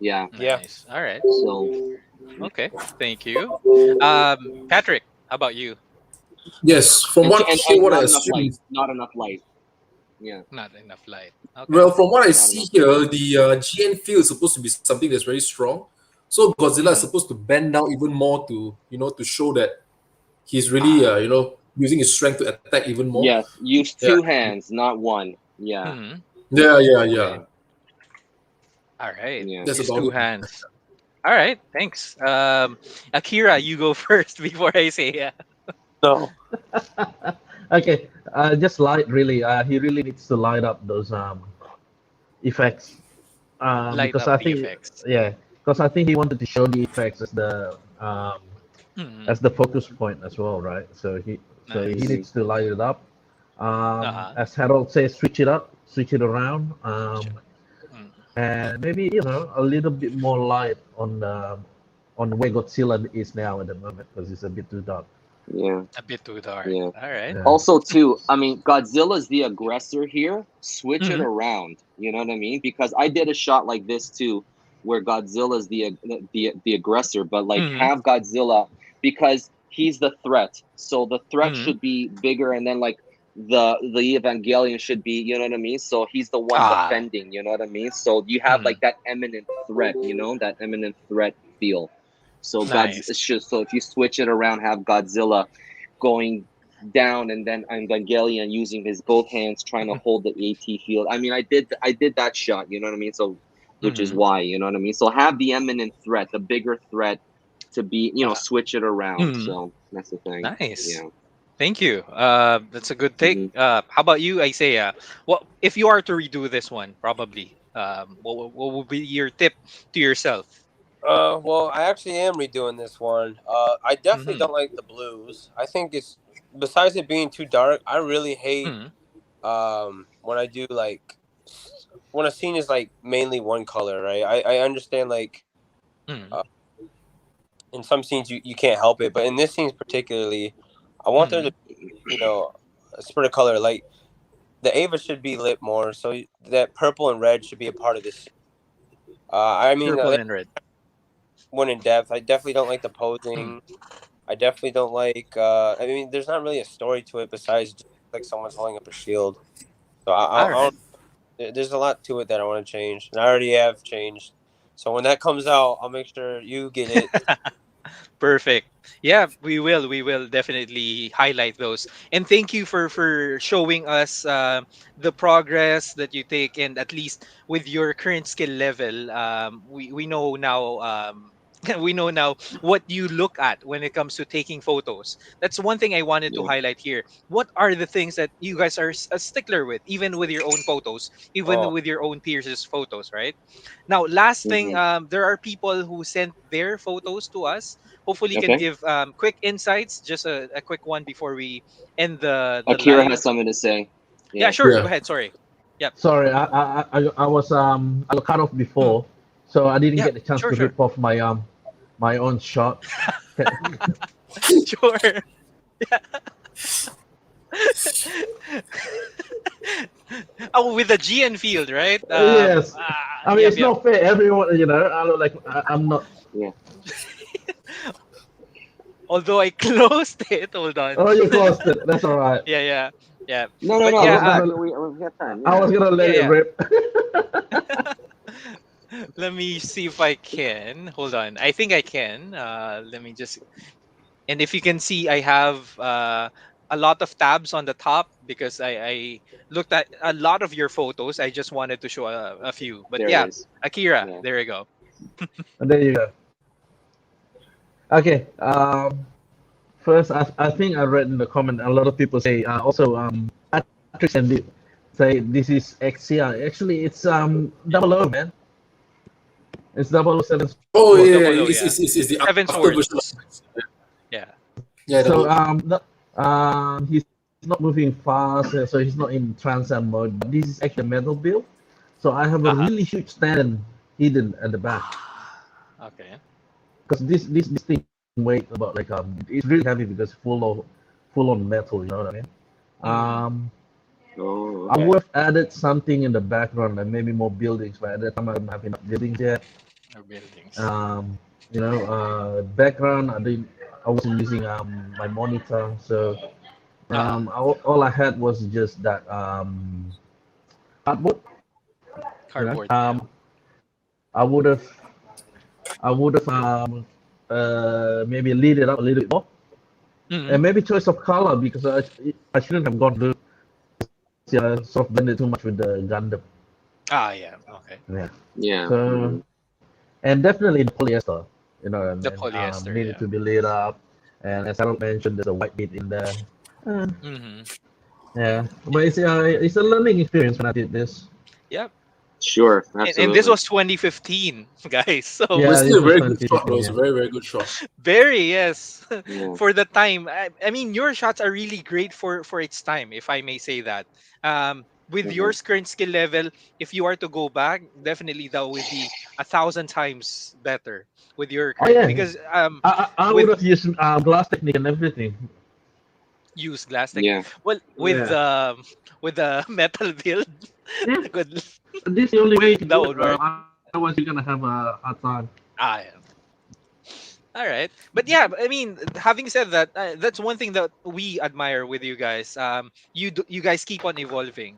Yeah. Yeah. Nice. All right. So Okay. Thank you. Patrick, how about you? Yes, from and what here, and what I not enough assume light. is Not enough light. Yeah. Not enough light. Okay. well, from what I Not see enough light. here, the GN field is supposed to be something that's very strong. So Godzilla is Mm, supposed to bend down even more to to show that he's really using his strength to attack even more. Yes. Use Yeah, two hands, not one. Yeah. mm. yeah. Okay. All right. Yeah. That's Use about two it. hands. All right. Thanks. Akira, you go first before I say yeah. No. Okay, just light really. He really needs to light up those effects. Light Because up I the think, effects. yeah, because I think he wanted to show the effects Mm, as the focus point as well, right? So he nice. Mhm. needs to light it up. Uh-huh. As Harold says, switch it up, switch it around, Sure. Mm, and maybe a little bit more light on where Godzilla is now at the moment because it's a bit too dark. Yeah. a bit too dark. Yeah. All right. Yeah. Also, too, I mean, Godzilla's the aggressor here. Switch it Mm, around. You know what I mean? Because I did a shot like this too, where Godzilla's the aggressor, but like mm, have Godzilla because he's the threat. So the threat mm. should be bigger, and then like the Evangelion should be. You know what I mean? So he's the one Ah. defending. You know what I mean? So you have Mm, like that eminent threat. That eminent threat feel. So nice. so if you switch it around, have Godzilla going down, and then Evangelion using his both hands trying to hold the AT field. I mean, I did that shot, you know what I mean? So which is Mm-hmm. why, you know what I mean? So have the eminent threat, the bigger threat to be, switch it around. Mm, So that's the thing. nice. Yeah. Thank you. That's a good take. Hmm. How about you, Isaiah? What if you are to redo this one? Probably. What would be your tip to yourself? Well, I actually am redoing this one. I definitely Mm-hmm. don't like the blues. I think it's besides it being too dark. I really hate Mm-hmm. when I do like when a scene is like mainly one color, right? I understand like Mm-hmm. uh, in some scenes you can't help it, but in this scene particularly, I want there Mm-hmm. to you know a split of color. Like the Ava should be lit more, so that purple and red should be a part of this. I mean, Purple and red. one in depth. I definitely don't like the Mm. posing. I definitely don't like. I mean, there's not really a story to it besides just like someone's holding up a shield. So All right. there's a lot to it that I want to change, and I already have changed. So when that comes out, I'll make sure you get it. Perfect. Yeah, we will. We will definitely highlight those. And thank you for showing us the progress that you take, and at least with your current skill level, we know now. We know now what you look at when it comes to taking photos. That's one thing I wanted to Yeah. highlight here. What are the things that you guys are a stickler with, even with your own photos, even Oh, with your own peers' photos, right? Now, last thing, Hmm. there are people who sent their photos to us. Hopefully, you can Okay. give quick insights, just a quick one before we end the Akira live. has something to say. Yeah, Yeah. sure. Go Yeah. ahead. Sorry. Yep. Sorry, I was cut off Mm. before, so I didn't Yeah. get the chance Sure. to Sure. rip off my own shot. Okay. Sure. Oh, with the GN field, right? Yes, I mean Yep. it's Yep. not fair. Everyone, I look like I'm not. Yeah. Although I closed it. Hold on. Oh, you closed it. That's all right. Yeah. Yeah. Yeah. No, no, But no. I yeah. was Go back. gonna We have time. I Yeah. was gonna let Yeah. it Yeah. rip. Let me see if I can. Hold on. I think I can. Let me just. And if you can see, I have a lot of tabs on the top because I looked at a lot of your photos. I just wanted to show a few. But There it yeah, is. Akira, Yeah. there you go. And there you go. Okay. First, I think I read in the comment a lot of people say also Patrick and say this is XCR. Actually, it's double O, man. It's 007. Oh Sword. yeah, Double yeah. O, yeah. It's the Seven after version of swords. Yeah. yeah. So The, he's not moving fast, so he's not in transcend mode. But this is actually a metal build. So I have a Uh-huh. really huge stand hidden at the back Okay. because this thing weight about like it's really heavy because full on metal. You know what I mean? Mm-hmm. Oh, I okay. would have added something in the background, like maybe more buildings, but at that time I don't have enough buildings yet. Our buildings. Um, background I wasn't using my monitor, so Uh-huh. all I had was just that cardboard. You know, Cardboard, yeah. I would have maybe lead it up a little bit more, Mm-hmm. and maybe choice of color because I shouldn't have gone blue. Sort of blended too much with the Gundam. Yeah. Okay. Yeah. Yeah. So and definitely the polyester. You know what I The mean? polyester, Needed yeah. to be lit up, and as I mentioned, there's a white bit in there. Uh, Mm-hmm. yeah, but it's a learning experience when I did this. Yep. Sure. And this Absolutely. was 2015, guys. So but Yeah, still this a was very good shot. It 2015. was a Yeah. very good shot. very, yes. Yeah. For the time. I mean, your shots are really great for its time, if I may say that. With your Hmm. current skill level, if you are to go back, definitely that would be 1,000 times better with your Oh current, yeah, because I would with have used glass technique and everything. use glass technique. Yeah. Well, Yeah. with the metal build, Yeah, good, this is the only way you can that do it. would work. Otherwise, you're gonna have a hard time. Yeah. All right, but yeah, I mean, having said that, that's one thing that we admire with you guys. You guys keep on evolving.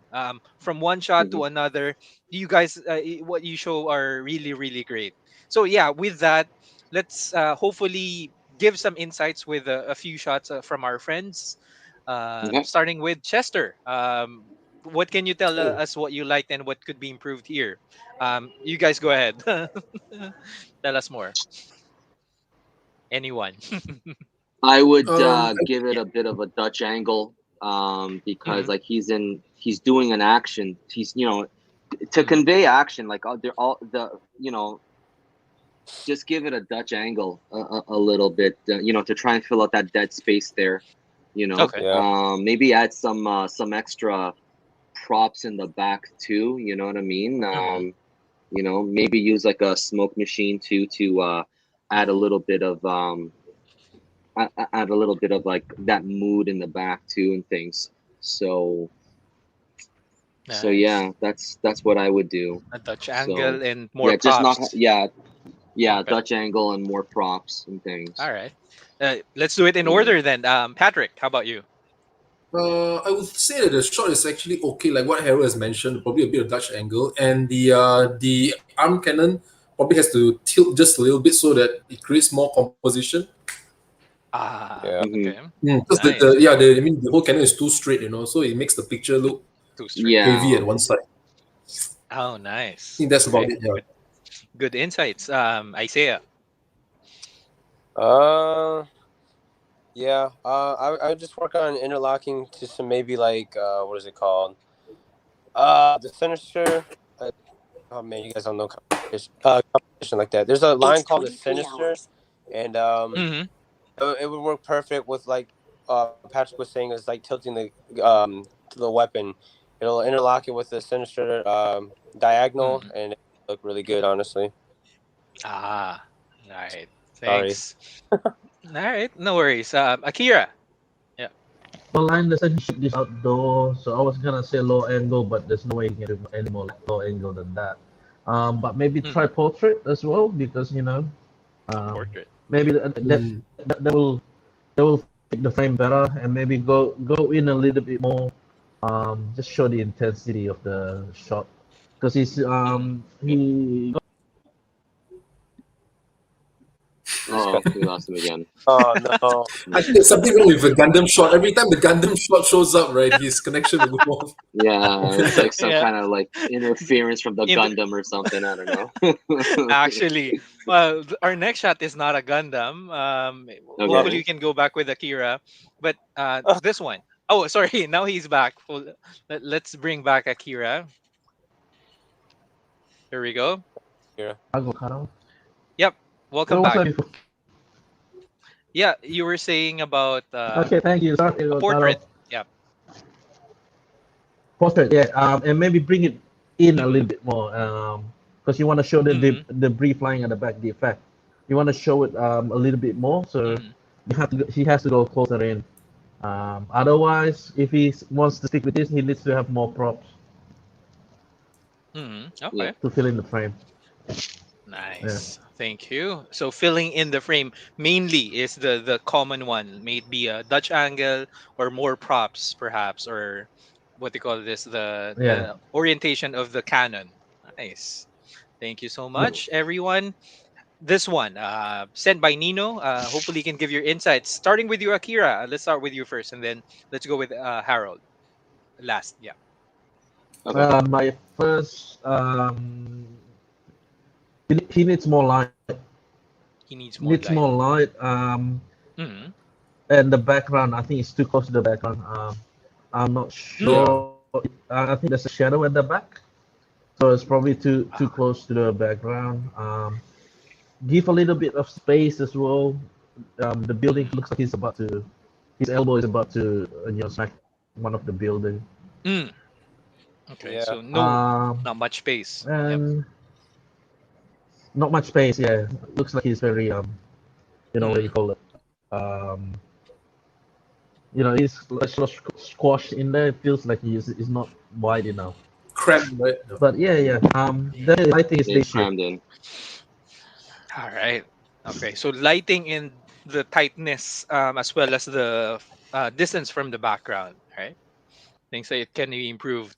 From one shot Hmm. to another. You guys, what you show are really really great. So yeah, with that, let's hopefully give some insights with a few shots from our friends. Okay. Starting with Chester. What can you tell Oh. us what you liked and what could be improved here? You guys go ahead. Tell us more. Anyone? I would Um, give it Yeah. a bit of a Dutch angle, because Mhm, like he's doing an action. He's to mhm. convey action like they're all the just give it a Dutch angle a little bit, to try and fill out that dead space there. Okay. Yeah. Maybe add some extra props in the back too. You know what I mean? Mhm, Maybe use like a smoke machine too to add a mhm. little bit of add a little bit of like that mood in the back too and things. So Nice. yeah, that's what I would do. A Dutch So angle and more yeah, just not props. yeah Yeah, Okay. Dutch angle and more props and things. All right. Let's do it in order then. Patrick, how about you? I would say that the shot is actually okay, like what Harold has mentioned, probably a bit of Dutch angle, and the arm cannon probably has to tilt just a little bit so that it creates more composition. Yeah. Okay. Because Nice. I mean the whole cannon is too straight, so it makes the picture look Too straight. Yeah. heavy at one side. Oh, nice. I think that's about Okay. it. Yeah. Good insights. Isaiah. Yeah. I would just work on interlocking to some maybe like what is it called? The Sinister. Oh man, you guys don't know competition like that. There's a line called the Sinister, and Mm-hmm. it would work perfect with like Patrick was saying, is like tilting the to the weapon. It'll interlock it with the Sinister diagonal, and it look really good, honestly. All right. Sorry. Thanks. All right. No worries. Akira. Yeah. Well, I understand you shoot this outdoor, so I was gonna say low angle, but there's no way you can do any more low angle than that. But maybe try portrait as well, because Portrait. maybe that will fit the frame better, and maybe go in a little bit more. Just show the intensity of the shot, because he. Oh, we lost him again. Oh no! I think there's something wrong with the Gundam shot. Every time the Gundam shot shows up, right, his connection will go off. Yeah, it's like some Yeah. kind of like interference from the Gundam or something. I don't know. Actually, well, our next shot is not a Gundam. Hopefully, we can go back with Akira. But this one. Oh, sorry. Now he's back. Let's bring back Akira. Here we go. I'll go cut off. Yep. Welcome What was back. that before? Yeah, you were saying about Okay, thank you. Sorry, a portrait. Yep. Portrait, yeah. And maybe bring it in a little bit more. Because you want to show the debris flying at the back, the effect. You want to show it a little bit more, so he has to go closer in. Otherwise, if he wants to stick with this, he needs to have more props Okay. to fill in the frame. Nice. Thank you. So filling in the frame mainly is the common one. May it be a Dutch angle or more props, perhaps, or what they call this, the orientation of the cannon. Nice. Thank you so much, everyone. This one, sent by Nino. Hopefully, you can give your insights. Starting with you, Akira. Let's start with you first, and then let's go with Harold. Last, yeah. My first, he needs more light. He needs more light. More light. And the background, I think it's too close to the background. I'm not sure. I think there's a shadow at the back, so it's probably too close to the background. Give a little bit of space as well. The building looks like his elbow is about to smack one of the building. Okay, so not much space. Not much space. Yeah, looks like he's very what do you call it? He's sort of squashed in there. It feels like he's not wide enough. Cramped, right? But yeah. The lighting is crammed in. All right. Okay, so lighting in the tightness as well as the distance from the background, right? Things that it can be improved.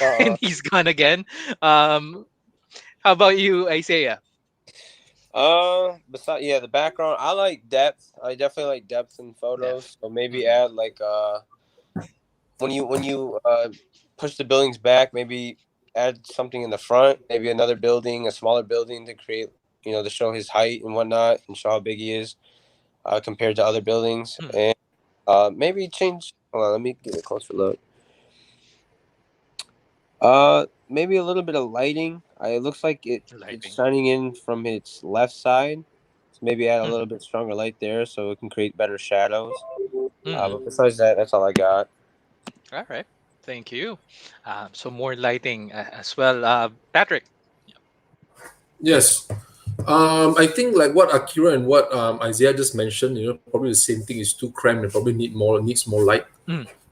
And he's gone again. How about you, Isaiah? Besides, the background, I like depth. I definitely like depth in photos. So maybe add like when you push the buildings back, maybe add something in the front, maybe another building, a smaller building to create, to show his height and whatnot and show how big he is compared to other buildings. And maybe change. Hold on, let me get a closer look. Maybe a little bit of lighting. It looks like it's shining in from its left side. So maybe add a little bit stronger light there so it can create better shadows. But besides that, that's all I got. All right. Thank you. So more lighting as well. Patrick. Yes. I think like what Akira and what Isaiah just mentioned, probably the same thing is too cramped and probably needs more light.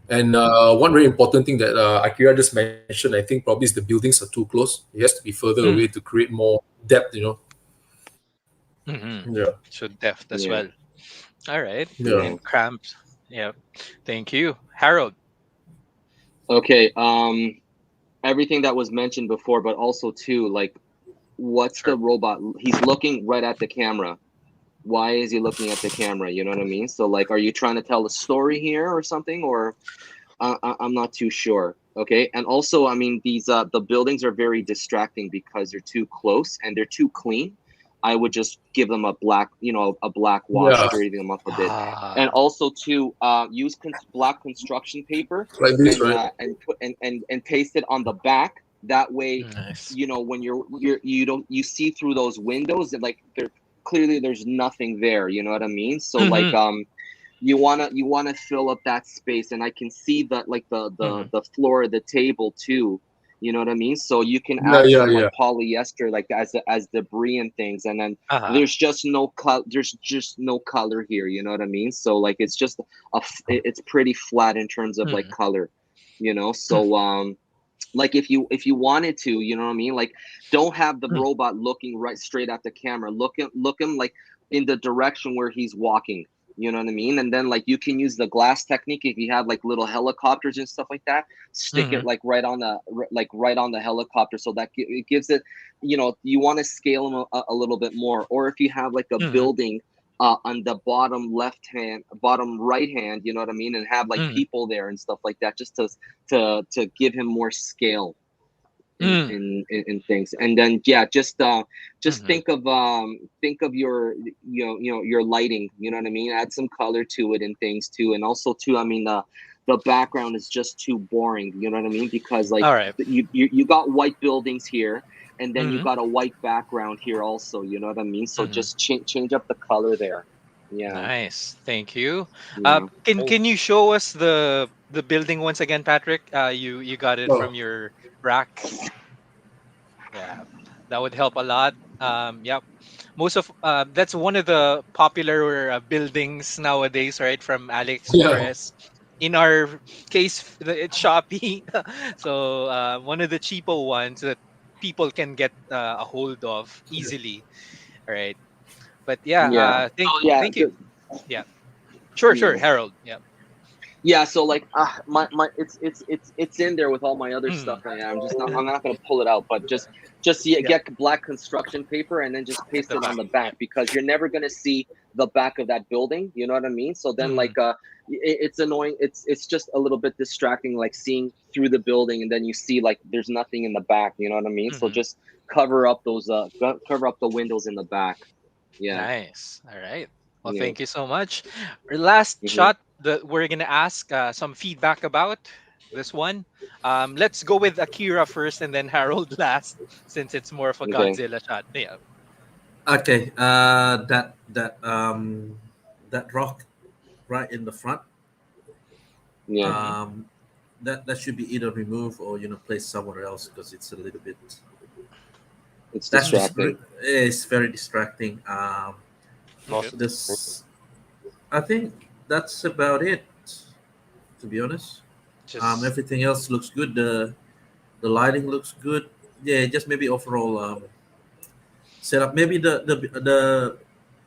And one very important thing that Akira just mentioned, I think probably is the buildings are too close. It has to be further away to create more depth, Yeah. So deft as Yeah. well. All right. Yeah. And cramped. Yeah. Thank you, Harold. Okay. Everything that was mentioned before, but also too, like, what's the Sure. robot? He's looking right at the camera. Why is he looking at the camera? You know what I mean? So, like, are you trying to tell a story here or something, or I'm not too sure. Okay, and also, I mean, these the buildings are very distracting because they're too close and they're too clean. I would just give them a black, a black wash, Yeah. straightening them up a bit, and Ah. also to use black construction paper Like this, and right? put and paste it on the back. That way, Nice. when you see through those windows, and like they're clearly there's nothing there. You know what I mean? So like Mm-hmm. you wanna fill up that space, and I can see that, like, Mm-hmm. the floor of the table too. You know what I mean? So you can Yeah, add yeah, some, like, yeah. polyester, like, as debris and things, and then Uh-huh. there's just no color here. You know what I mean? So, like, it's just it's pretty flat in terms of, like, Mm-hmm. color. So like, if you wanted to, you know what I mean, like, don't have the robot looking right straight at the camera. Look him, like, in the direction where he's walking. You know what I mean? And then, like, you can use the glass technique if you have, like, little helicopters and stuff like that. Stick Mm-hmm. it, like, right on the helicopter, so that it gives it. You want to scale them a little bit more, or if you have, like, a Mm-hmm. building on the bottom right hand, you know what I mean, and have, like, Mm-hmm. people there and stuff like that, just to give him more scale in Mm-hmm. in things. And then, yeah, just Mm-hmm. think of your your lighting. You know what I mean? Add some color to it and things too. And also too, I mean, the background is just too boring. You know what I mean? Because, like, All right. you got white buildings here, and then you Mm-hmm. got a white background here also. You know what I mean? So Mm-hmm. just change up the color there. Yeah. Nice. Thank you. Yeah. Can you show us the building once again, Patrick? You got it Oh, from your rack. Yeah, that would help a lot. Yep. Most of that's one of the popular buildings nowadays, right? From yeah. AliExpress. In our case, it's Shopee. So one of the cheapo ones that people can get a hold of easily, right? But yeah, Yeah. Yeah. thank you. Yeah, sure, Yeah. Harold. Yeah. Yeah, so, like, my it's in there with all my other stuff. Mm. And I'm not gonna pull it out, but just yeah, Yeah, get black construction paper and then just at paste the it on back. the Yeah. back, because you're never gonna see the back of that building. You know what I mean? So then, Mm-hmm. like, it's annoying. It's just a little bit distracting, like, seeing through the building, and then you see, like, there's nothing in the back. You know what I mean? So Mm-hmm. just cover up the windows in the back. Yeah. Nice. All right. Well, Yeah. thank you so much. Our last Hmm. shot that we're gonna ask some feedback about this one. Let's go with Akira first, and then Harold last, since it's more of a Okay. Godzilla shot. Yeah. Okay. That rock right in the front. Yeah. Mm-hmm. Um, that should be either removed or placed somewhere else because it's a little bit. It's That's just distracting. it's very distracting. Okay. Most of the screen. This I think that's about it. To be honest, Just. everything else looks good. The lighting looks good. Yeah, just maybe overall setup. Maybe the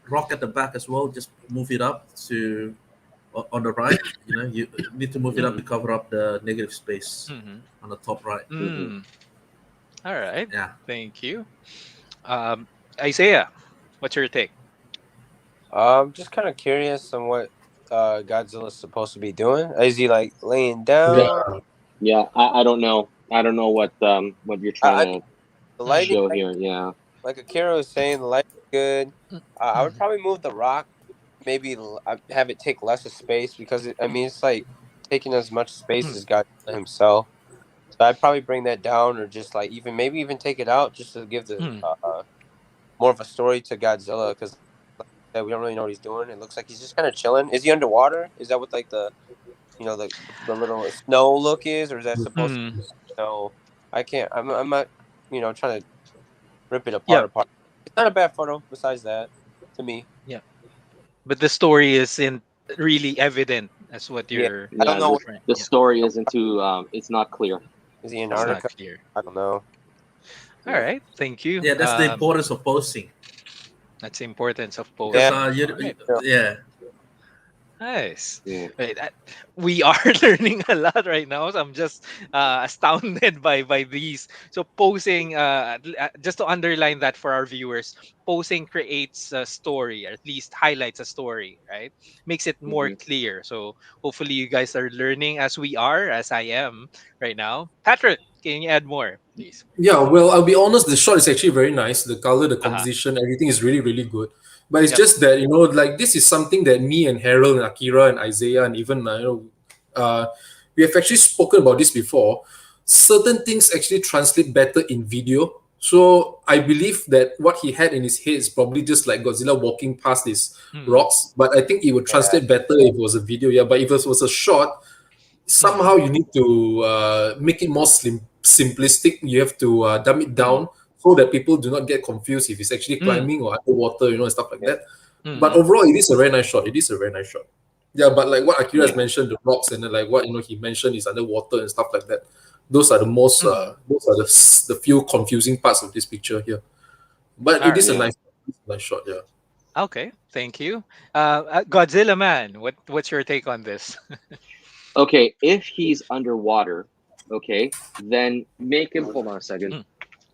rock at the back as well. Just move it up to on the right. You need to move it up to Mm. cover up the negative space Mm-hmm. on the top right. Hmm. Mm. All right. Yeah. Thank you. Um, Isaiah, what's your take? Just kind of curious on what Godzilla's supposed to be doing. Is he like laying Yeah. down? Yeah, I don't know. I don't know what you're trying I mean, to the lighting, show here. Yeah. like Akira was saying, the lighting's good. I would Mm-hmm. probably move the rock, maybe have it take less of space because I mean it's like taking as much space as Godzilla himself. So I'd probably bring that down, or just like maybe even take it out, just to give the more of a story to Godzilla, because we don't really know what he's doing. It looks like he's just kind of chilling. Is he underwater? Is that what like the little snow look is, or is that supposed to Mm-hmm. be snow? I can't. I'm not trying to rip it Yeah. apart. It's not a bad photo. Besides that, to me, Yeah. But the story isn't really evident as what yeah. you're I don't Yeah, know. trying. the Yeah. story isn't too it's not clear. Is he in It's not Antarctica? clear. I don't know. All Yeah. right. Thank you. Yeah, that's the importance of posting. That's the importance of because posing. you, All right. yeah. Nice. Yeah. Wait, we are learning a lot right now. So I'm just astounded by these. So posing, just to underline that for our viewers, posing creates a story, or at least highlights a story, right? Makes it more Hmm. clear. So hopefully you guys are learning as we are, as I am right now. Patrick, can you add more, please? Yeah, well, I'll be honest, the shot is actually very nice. The color, the Uh huh. composition, everything is really, really good. But it's Yep. just that, like this is something that me and Harold and Akira and Isaiah and even, we have actually spoken about this before. Certain things actually translate better in video. So I believe that what he had in his head is probably just like Godzilla walking past these Mm-hmm. rocks. But I think it would Yeah. translate better if it was a video. Yeah, but if it was a shot, Mm-hmm. somehow you need to make it more simplistic. You have to dumb it Mm-hmm. down so that people do not get confused if it's actually Mm-hmm. climbing or underwater, and stuff like Yeah. that. But Mm-hmm. overall, it is a very nice shot. It is a very nice shot. Yeah, but like what Akira has Yeah. mentioned, the rocks, and then like what he mentioned is underwater and stuff like that. Those are the most Mm-hmm. those are the few confusing parts of this picture here. But All it is right. a Yeah. nice shot. Yeah. Okay. Thank you. Godzilla man, what's your take on this? Okay, if he's underwater, okay, then make him. Hold on a second. Mm,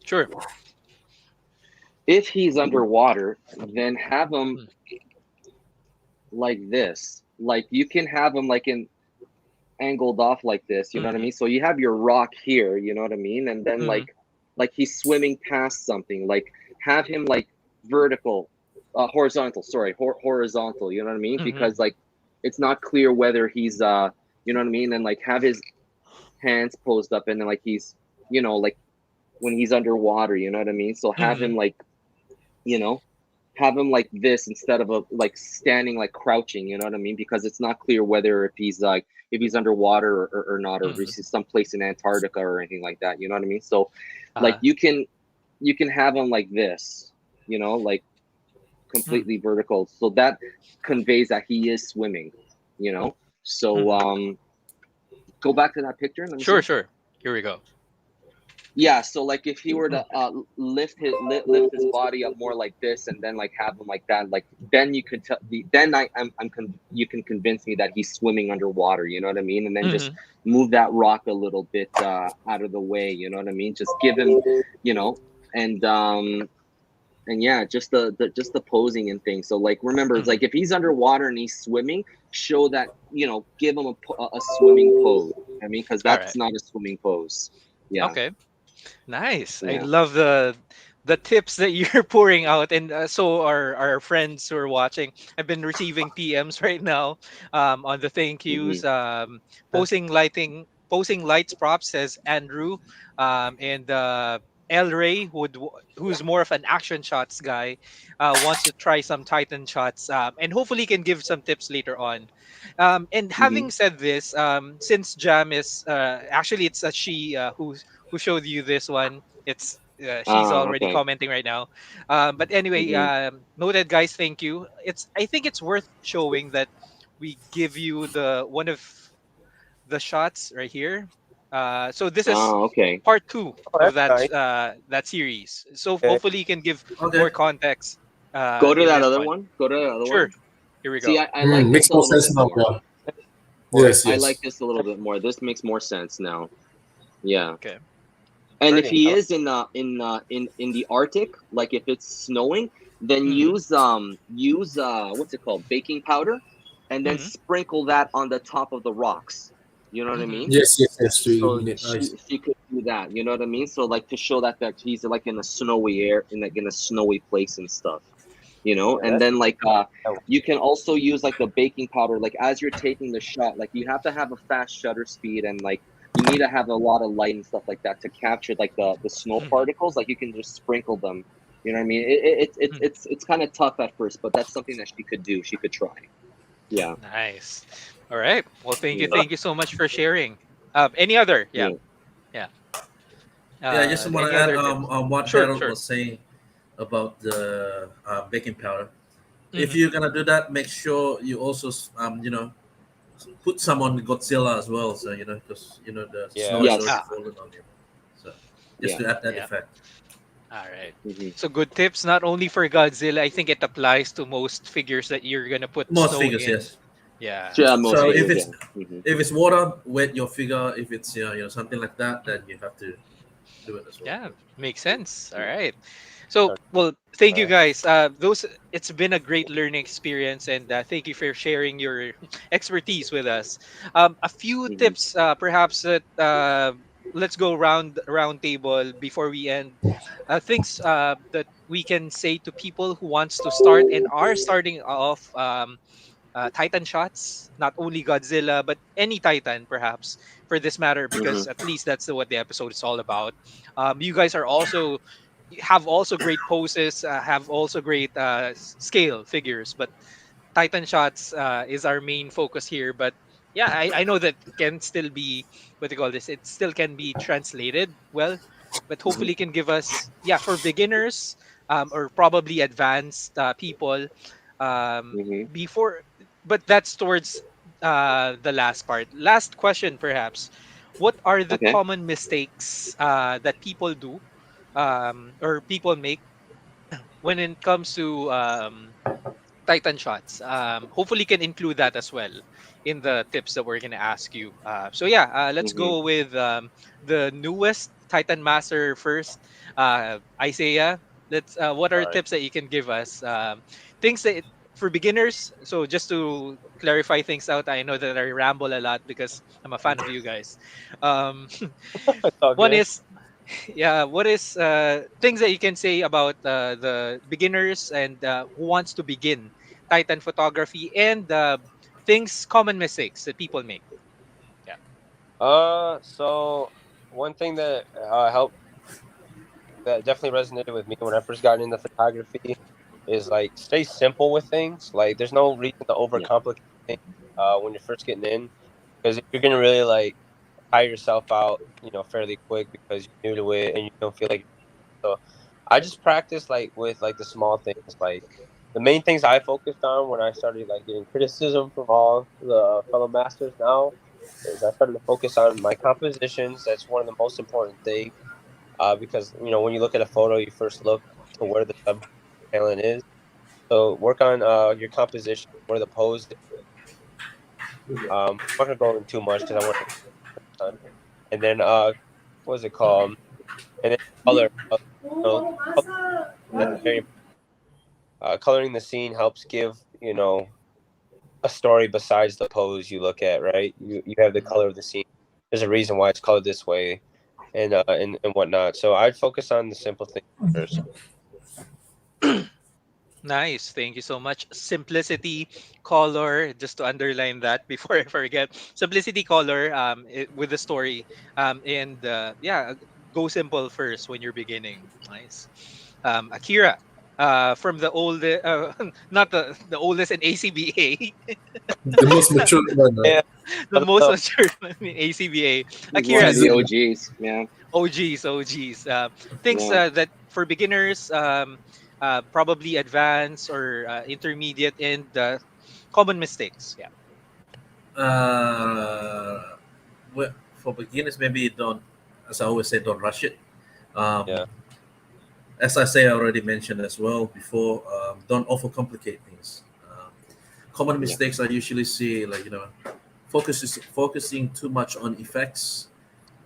sure. If he's underwater, then have him Mm, like this. Like you can have him like in angled off like this. You know what I mm-hmm. mean? So you have your rock here. You know what I mean? And then Mm-hmm. like he's swimming past something. Like have him like vertical, horizontal. Sorry, horizontal. You know what I mean? Mm-hmm. Because like it's not clear whether he's you know what I mean? And like have his hands posed up, and then like he's like when he's underwater. You know what I mean? So have Mm-hmm. him like you know have him like this instead of like standing like crouching. You know what I mean? Because it's not clear whether if he's underwater or not, or if Mm-hmm. he's someplace in Antarctica or anything like that. You know what I mean? So like Uh-huh. you can have him like this, like Mm, completely vertical, so that conveys that he is swimming. So mm-hmm. go back to that picture and let me Sure, see. sure. Here we go. Yeah, so like if he were to lift his body up more like this, and then like have him like that, like then you could tell. Then you can convince me that he's swimming underwater. You know what I mean? And then just Mm-hmm. move that rock a little bit out of the way. You know what I mean? Just give him, you know, and yeah, just the posing and things. So like remember, it's Mm-hmm. like if he's underwater and he's swimming, show that, give him a swimming pose. I mean, because All that's right. not a swimming pose. Yeah, Okay. Nice. I yeah. love the tips that you're pouring out, and so our friends who are watching, I've been receiving PMs right now on the thank Hmm. yous. Posing lights props, says Andrew, and El Ray, who's more of an action shots guy, wants to try some Titan shots, and hopefully can give some tips later on. And Hmm. having said this, since Jam is actually it's a she who showed you this one. It's she's already Okay. commenting right now. But anyway, Hmm. noted, guys. Thank you. I think it's worth showing that we give you the one of the shots right here. So this is Okay. part two Oh, of that's nice. that series. So Okay. hopefully you can give Okay. more context Go to in that this other one. one. Go to that other Sure. one. Here we See, go. I like this Makes a more little sense bit now. more. Yeah. All right. Yes. I like Yes. this a little bit more. This makes more sense now. Yeah. Okay. And if Pretty. he is in the Arctic, like if it's snowing, then Mm-hmm. use what's it called, baking powder, and then Mm-hmm. sprinkle that on the top of the rocks. You know what I Mm-hmm. mean? Yes. Yes. Yes. To So illuminate. Nice. she could do that. You know what I mean? So like to show that he's like in a snowy air, in a snowy place and stuff. Yeah, And that's then like that one. you can also use like the baking powder, like as you're taking the shot, like you have to have a fast shutter speed, and like you need to have a lot of light and stuff like that to capture like the snow Mm-hmm. particles. Like you can just sprinkle them. You know what I mean? It's kind of tough at first, but that's something that she could do. She could try. Yeah. Nice. All right. Well, thank you. Yeah. Thank you so much for sharing. Any other? Yeah. Yeah. Yeah. Yeah, I just want Any to add other tips? what Sure. Harold Sure. was saying about the baking powder. If Mm-hmm. you're gonna do that, make sure you also put some on Godzilla as well. So because the Yeah. snow is Yes. already Ah. falling on him. So just Yeah. to add that Yeah. effect. All right. Hmm. So good tips, not only for Godzilla. I think it applies to most figures that you're gonna put Most snow figures, in. yes. Yeah. Yeah, most So Nice. if figures. it's Yeah. Hmm. if it's water, wet your figure. If it's something like that, then you have to do it as well. Yeah, makes sense. All right. So, Okay. well, thank you Uh, guys. Those It's been a great learning experience, and thank you for sharing your expertise with us. A few Hmm. tips, perhaps that let's go round table before we end. Things that we can say to people who wants to start and are starting off. Titan shots, not only Godzilla, but any Titan, perhaps, for this matter, Hmm. because at least that's what the episode is all about. You guys are also have also great poses, have also great scale figures, but Titan shots is our main focus here. But yeah, I know that can still be what they call this. It still can be translated well, but Hmm. hopefully can give us, yeah, for beginners or probably advanced people Hmm. before. But that's towards the last part. Last question, perhaps. What are the Okay. common mistakes that people do or people make when it comes to Titan shots? Hopefully, can include that as well in the tips that we're gonna ask you. So yeah, let's Hmm. go with the newest Titan Master first. Isaiah, let's. What all are right. tips that you can give us? Things that for beginners. So just to clarify things out, I know that I ramble a lot because I'm a fan of you guys. Um, It's all one good. is yeah, what is things that you can say about the beginners and who wants to begin Titan photography and things common mistakes that people make. Yeah. So one thing that helped that definitely resonated with me when I first got into photography is like stay simple with things. Like there's no reason to Yeah. overcomplicate things when you're first getting in, because if you're gonna really like tire yourself out, fairly quick because you're new to it and you don't feel like. So I just practice like with like the small things, like the main things I focused on when I started like getting criticism from all the fellow masters now is I started to focus on my compositions. That's one of the most important things because when you look at a photo, you first look to where the subject talent is. So work on your composition, where the pose. I'm not gonna go into too much because I want to time. And then what is it called? And then color. Color, that's very coloring the scene helps give a story besides the pose you look at, right? You have the color of the scene. There's a reason why it's colored this way, and whatnot. So I'd focus on the simple things first. Nice. Thank you so much. Simplicity, color, just to underline that before I forget. Simplicity, color, with the story, and yeah, go simple first when you're beginning. Nice. Akira, from the old, not the oldest in ACBA, The most mature one, right? Yeah, the most mature one in ACBA. One Akira, of the Season. OGs. Yeah. OGs. Things Yeah. that for beginners, probably advanced or intermediate, and common mistakes. Yeah. Uh, well, for beginners, maybe don't, as I always say, don't rush it. Um, yeah, as I say, I already mentioned as well before, don't overcomplicate things. Common Yeah. mistakes I usually see, like focusing too much on effects.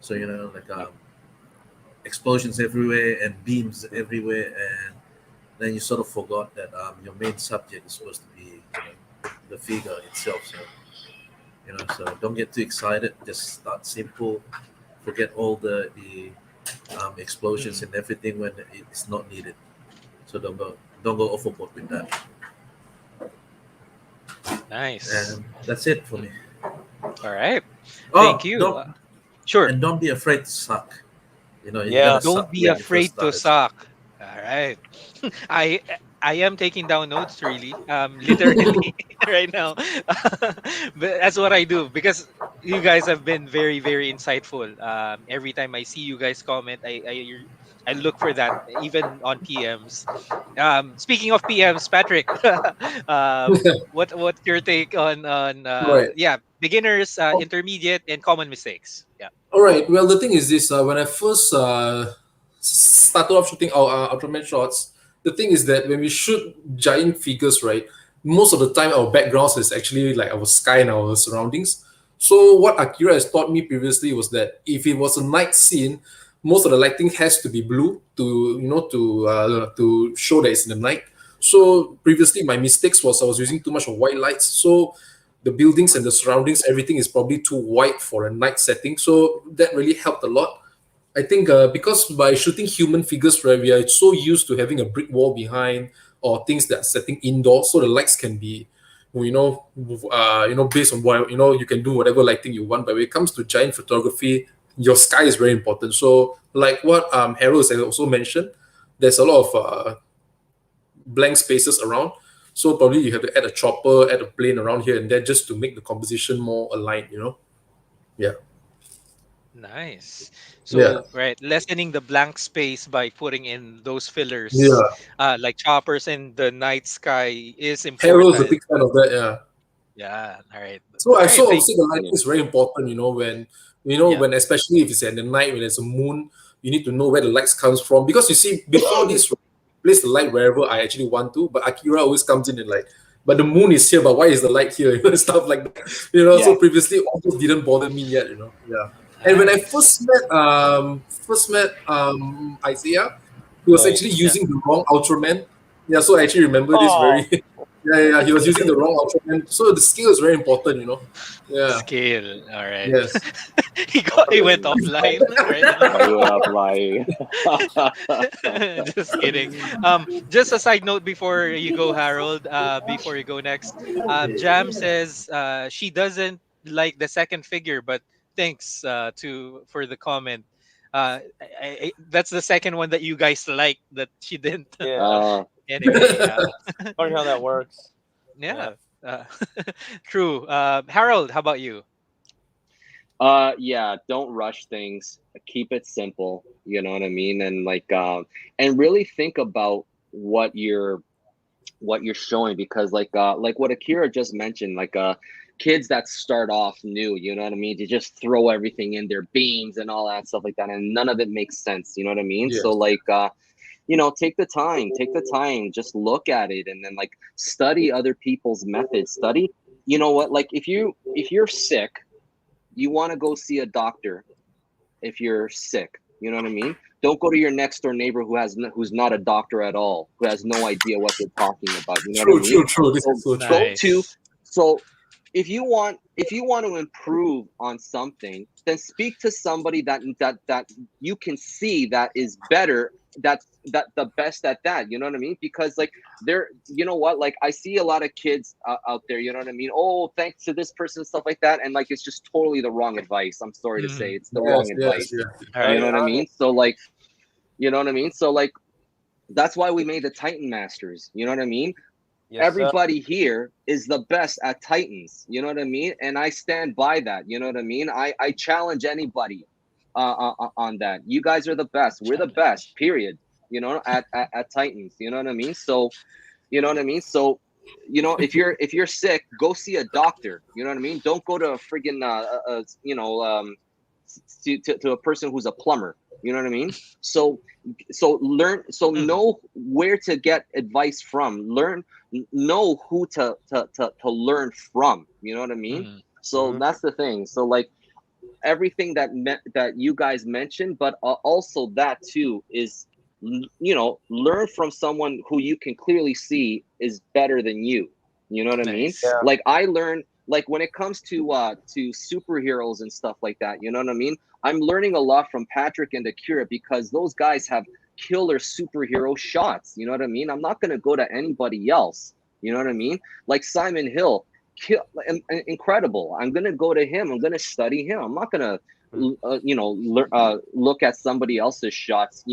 So like explosions everywhere and beams everywhere, and then you sort of forgot that your main subject is supposed to be the figure itself. So so don't get too excited. Just start simple. Forget all the explosions Mm, and everything when it's not needed. So don't go overboard with that. nice. And that's it for me. Mm. All right. Thank Oh, you. don't Sure. and don't be afraid to suck. You yeah. gotta Don't suck be when you first afraid to started. suck. All right. I I am taking down notes really, literally right now. But that's what I do because you guys have been very very insightful. Every time I see you guys comment, I look for that even on PMs. Speaking of PMs, Patrick, what's your take on Right. yeah, beginners, intermediate, and common mistakes? Yeah. All right. Well, the thing is this: when I first started off shooting our Ultraman shots, the thing is that when we shoot giant figures, right, most of the time our backgrounds is actually like our sky and our surroundings. So what Akira has taught me previously was that if it was a night scene, most of the lighting has to be blue to to show that it's in the night. So previously my mistakes was I was using too much of white lights. So the buildings and the surroundings, everything is probably too white for a night setting. So that really helped a lot. I think because by shooting human figures, right, we are so used to having a brick wall behind or things that are setting indoors, so the lights can be, based on what you can do whatever lighting you want. But when it comes to giant photography, your sky is very important. So, like what Harold has also mentioned, there's a lot of blank spaces around. So probably you have to add a chopper, add a plane around here and there just to make the composition more aligned. Yeah. Nice. Yeah. So, right, lessening the blank space by putting in those fillers, Yeah. like choppers and the night sky is Harold's a important. big fan of that. Yeah. Yeah. All right. So All I right. sort of Thank. say the lighting is very important, when Yeah. when especially if it's at the night when there's a moon, you need to know where the lights comes from. Because you see, before this place the light wherever I actually want to, but Akira always comes in and like, but the moon is here, but why is the light here? Stuff like that. So Yeah. previously all those didn't bother me yet, Yeah. And when I Nice. first met Isaiah, he was actually Yeah. using the wrong Ultraman. Yeah, so I actually remember this Oh, very yeah. He was using the wrong Ultraman. So the skill is very important. Yeah. Scale. All right. Yes. He went offline right now. I would have like. Just kidding. Just a side note before you go, Harold. Before you go next, Jam says she doesn't like the second figure, but thanks to for the comment. That's the second one that you guys like that she didn't. yeah. Anyway, Funny how that works. yeah, uh, true. Harold, how about you? Yeah, don't rush things. Keep it simple. You know what I mean? And and really think about what you're showing, because like what Akira just mentioned, kids that start off new, you know what I mean? To just throw everything in their beams and all that stuff like that, and none of it makes sense. You know what I mean? Yes. So take the time, just look at it, and then study other people's methods. Study, you know what? Like if you're sick, you want to go see a doctor. If you're sick, you know what I mean? Don't go to your next door neighbor who's not a doctor at all, who has no idea what they're talking about. You know what I mean? True. This is so true. Go to Nice. so if you want to improve on something, then speak to somebody that you can see that is better, that the best at that. You know what I mean? Because you know what, I see a lot of kids out there, you know what I mean? Oh, thanks to this person, stuff like that, and it's just totally the wrong advice. I'm sorry to say, it's the wrong advice. Yeah. All You right. know what I mean? So you know what I mean? So that's why we made the Titan Masters. You know what I mean? Yes, sir. Everybody here is the best at Titans. You know what I mean? And I stand by that. You know what I mean? I challenge anybody on that. You guys are the best. We're the best, period. At Titans. You know what I mean? So, you know what I mean? So, if you're sick, go see a doctor. You know what I mean? Don't go to a friggin' to a person who's a plumber. You know what I mean? So learn. So know where to get advice from. Know who to learn from. You know what I mean? So that's the thing. So everything that you guys mentioned, but also that too is, learn from someone who you can clearly see is better than you. You know what I mean? Nice. Yeah. I learned, when it comes to superheroes and stuff like that, you know what I mean? I'm learning a lot from Patrick and Akira, because those guys have killer superhero shots. You know what I mean? I'm not going to go to anybody else. You know what I mean? Like Simon Hill, incredible. I'm going to go to him. I'm going to study him. I'm not going to look at somebody else's shots,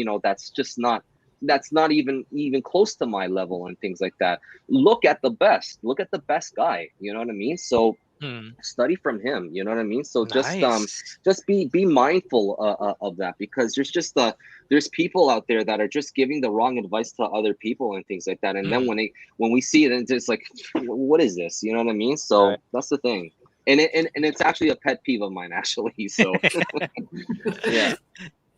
that's not even close to my level and things like that. Look at the best guy, you know what I mean? So study from him, you know what I mean? So Nice. just be mindful of that, because there's people out there that are just giving the wrong advice to other people and things like that, and then when we see it, it's just like, what is this, you know what I mean? So Right. that's the thing. And it's actually a pet peeve of mine, actually. So yeah.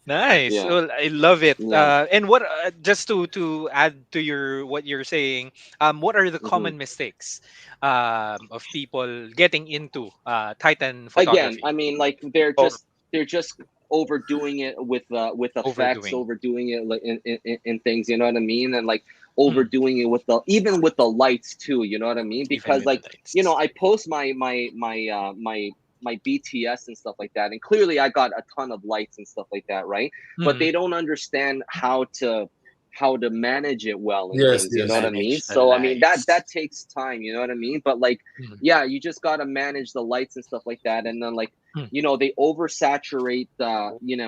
Nice. Yeah, Well, I love it. yeah. And what just to add to your what you're saying, what are the Hmm. common mistakes of people getting into Titan Again, I photography? mean, like they're just overdoing it with effects, Overdoing. overdoing it like in things. You know what I mean? And like Mm, overdoing it with the even with the lights too. You know what I mean? even Because with the like lights. I post my BTS and stuff like that, and clearly I got a ton of lights and stuff like that, right? But Mm, they don't understand how to manage it well and Yes, things. You know what yes. I mean? manage the So I mean that lights. takes time. You know what I mean? But like Mm, yeah, you just got to manage the lights and stuff like that. And then like, mm, they oversaturate,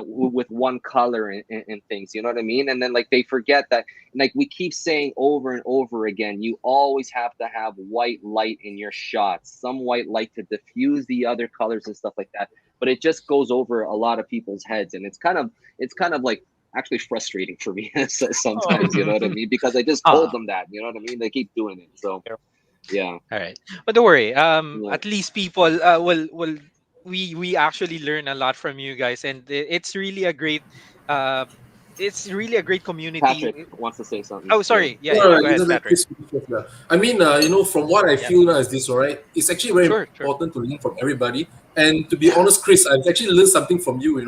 with one color and things, you know what I mean? And then like they forget that, like we keep saying over and over again, you always have to have white light in your shots, some white light to diffuse the other colors and stuff like that. But it just goes over a lot of people's heads. And it's kind of like actually frustrating for me sometimes, you know what I mhm. mean? Because I just told Ah, them that, you know what I mean? They keep doing it. So yeah. all right. But don't worry. Yeah. At least people will we actually learn a lot from you guys, and it's really a great uh Patrick community. wants to say something. Oh, Yeah. sorry. Yeah, yeah. Go ahead, Isn't that Patrick. Chris? I mean, from what I Yeah. feel now is this, all right? It's actually very Sure, sure. important to learn from everybody. And to be Yeah. honest, Chris, I've actually learned something from you,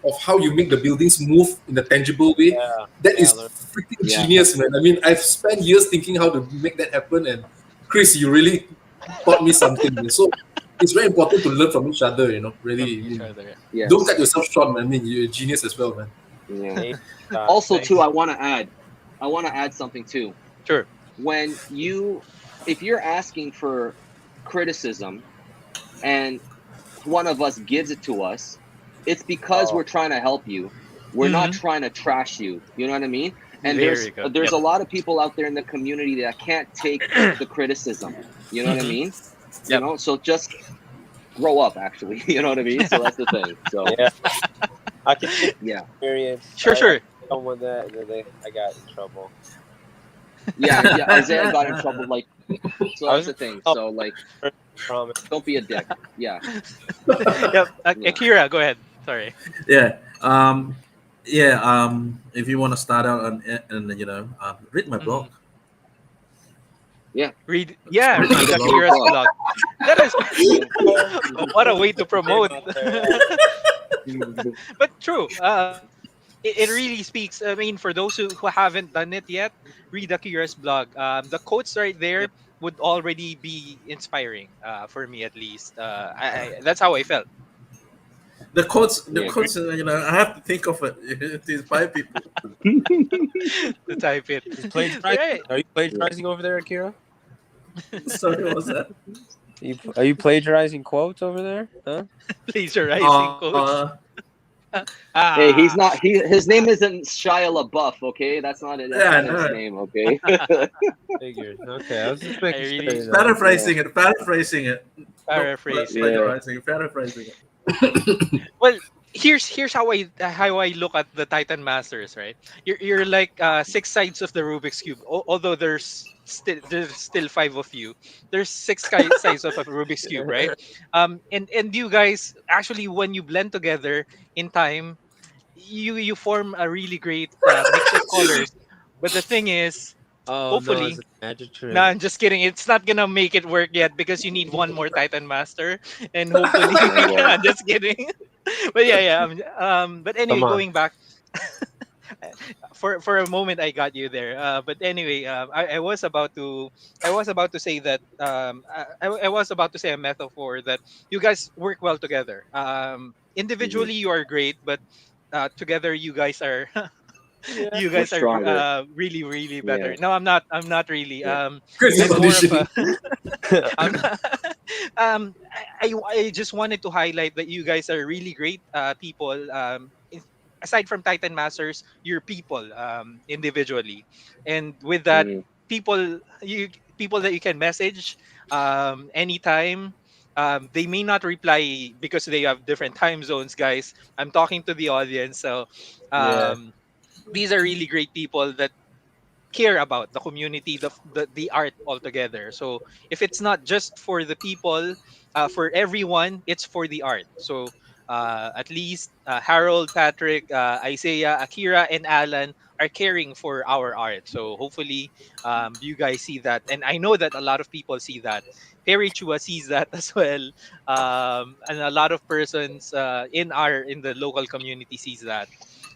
of how you make the buildings move in a tangible way. Yeah, That yeah, is learn. freaking Yeah. genius, man. I mean, I've spent years thinking how to make that happen. And Chris, you really taught me something, man. So it's very important to learn from each other, From really. I each mean, other. don't Yes. cut yourself short, man. I mean, you're a genius as well, man. Yeah. Hey, guys, Also, too, thanks. I want to add something too. Sure. When if you're asking for criticism and one of us gives it to us, it's because Oh, we're trying to help you. We're not Hmm. trying to trash you. You know what I mean? And There there's you go. there's Yep. a lot of people out there in the community that can't take the criticism. You know what I Hmm. mean? Yep. So just grow up, actually. You know what I mean? So that's the thing. So yeah. I can say yeah, experience. Sure, I sure. someone that and then I got in trouble. yeah, yeah. Isaiah got in trouble. Like, so I that's was the thing. oh, So like, promise. don't be a dick. Yeah, Yep. yeah. Akira, go ahead. Sorry. Yeah. If you want to start out and read my blog. Hmm. Read, Just yeah, read my read Just read blog. his Akira's blog. blog. That is Yeah. what a way to Name promote. out there. But true. It really speaks. I mean, for those who haven't done it yet, read Akira's blog. The quotes right Yeah. there would already be inspiring, for me at least. That's how I felt. The Yeah. quotes. I have to think of it to inspire people. To type it. Is plagiarizing? Right. Are you Yeah. plagiarizing over there, Akira? Sorry, what was that? Are you plagiarizing quotes over there? Huh? Plagiarizing quotes. Uh, Hey, he's Ah. not. His name isn't Shia LaBeouf. Okay, that's not it. That's yeah, I not know his it. name. Okay. Figured. Okay, I was just I making sure. really Paraphrasing it. Paraphrasing it. Not paraphrasing. Yeah. plagiarizing. Paraphrasing it. Well, here's how I look at the Titan Masters, right? You're like six sides of the Rubik's cube. Although there's still five of you. There's sides of a Rubik's cube, right? And you guys actually, when you blend together in time, you form a really great mix of colors. But the thing is, Oh no, it's hopefully. a magic No, trick. I'm just kidding. It's not gonna make it work yet because you need one more Titan Master, and hopefully, Oh my god. I'm just kidding. But yeah, yeah. But anyway, Come on. going back for a moment, I got you there. But anyway, I was about to say that I was about to say a metaphor that you guys work well together. Hmm. Individually, you are great, but together, you guys are Yeah. you We're guys are stronger. really really Yeah. better. No, I'm not really. Yeah. Chris is I'm more of a auditioning. I'm not, I just wanted to highlight that you guys are really great people. Aside from Titan Masters, you're people individually, and with that, Hmm. people that you can message anytime. They may not reply because they have different time zones, guys. I'm talking to the audience, so Yeah. um, these are really great people that care about the community, the art altogether. So if it's not just for the people, for everyone, it's for the art. So At least Harold, Patrick, Isaiah, Akira, and Alan are caring for our art. So hopefully, you guys see that, and I know that a lot of people see that. Perry Chua sees that as well, and a lot of persons in the local community sees that.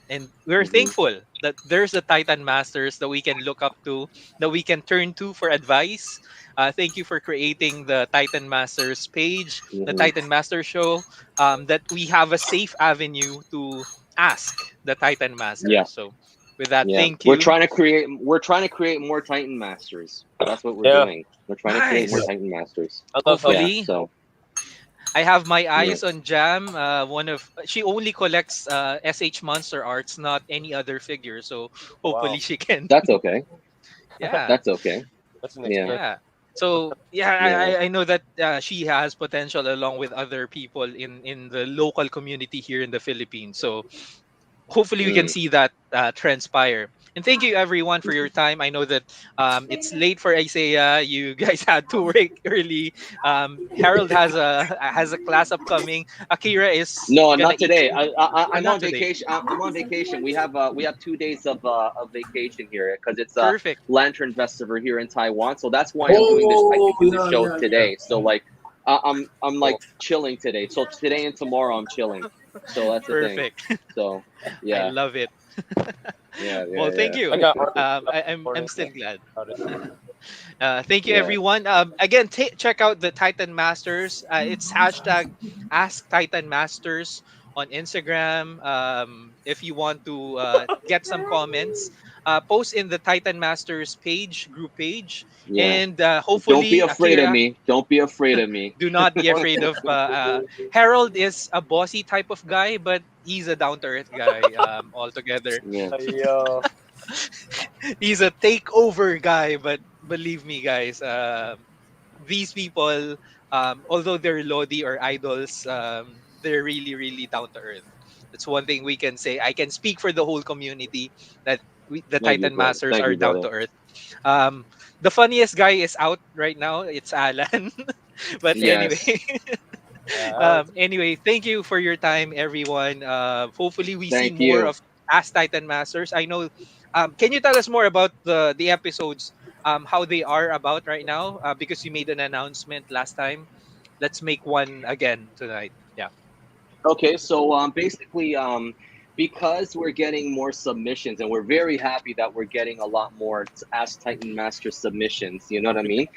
And we're Hmm. thankful that there's a Titan Masters that we can look up to, that we can turn to for advice. Thank you for creating the Titan Masters page, the Hmm. Titan Master Show, that we have a safe avenue to ask the Titan Yeah, Masters. So, with that, yeah. thank you. We're trying to create more Titan Masters. That's what we're Yeah, doing. We're trying to create more Nice. Titan Masters. I love Yeah. helping. Hopefully, So I have my yeah. eyes on Jam. One of she only collects SH Monster arts, not any other figure. So Oh, hopefully wow, she can. That's okay. Yeah. That's okay. that's an Yeah. experience. Yeah. So yeah, Yeah. I know that she has potential along with other people in the local community here in the Philippines. So hopefully we can Mm. see that transpire. And thank you everyone for your time. I know that it's late for Isaiah. You guys had to work early. Harold has a class upcoming. Akira is No, gonna not eat. today. I'm Not on today. vacation. I'm on vacation. We have 2 days of vacation here because it's a Perfect. Lantern Festival here in Taiwan. So that's why I Oh, can do the yeah, show yeah, yeah. today. So like I'm Cool. like chilling today. So today and tomorrow I'm chilling. So that's the thing. Perfect. So I yeah, love it. yeah, Well, thank yeah. I you. got art I'm morning still glad. about it. Thank you, Yeah. everyone. Again, check out the Titan Masters. It's hashtag Ask Titan Masters on Instagram. If you want to get some comments, post in the Titan Masters page, group page, Yeah. and Don't be hopefully, afraid of Akira, me. Don't be afraid of me. do not be afraid of. Harold is a bossy type of guy, but he's a down to earth guy altogether. Yeah. Yo, He's a takeover guy, but believe me, guys, these people, although they're Lodi or idols, they're really, really down to earth. That's one thing we can say. I can speak for the whole community that the Thank you, Titan brother. Masters Thank are you, down brother. to earth. Um, the funniest guy is out right now. It's Alan. But anyway, Yes. yeah, anyway, thank you for your time, everyone. Hopefully, we see Thank more you. of Ask Titan Masters. I know. Can you tell us more about the episodes? How they are about right now? Because you made an announcement last time. Let's make one again tonight. Yeah. Okay, so basically, because we're getting more submissions, and we're very happy that we're getting a lot more Ask Titan Master submissions. You know what I mean?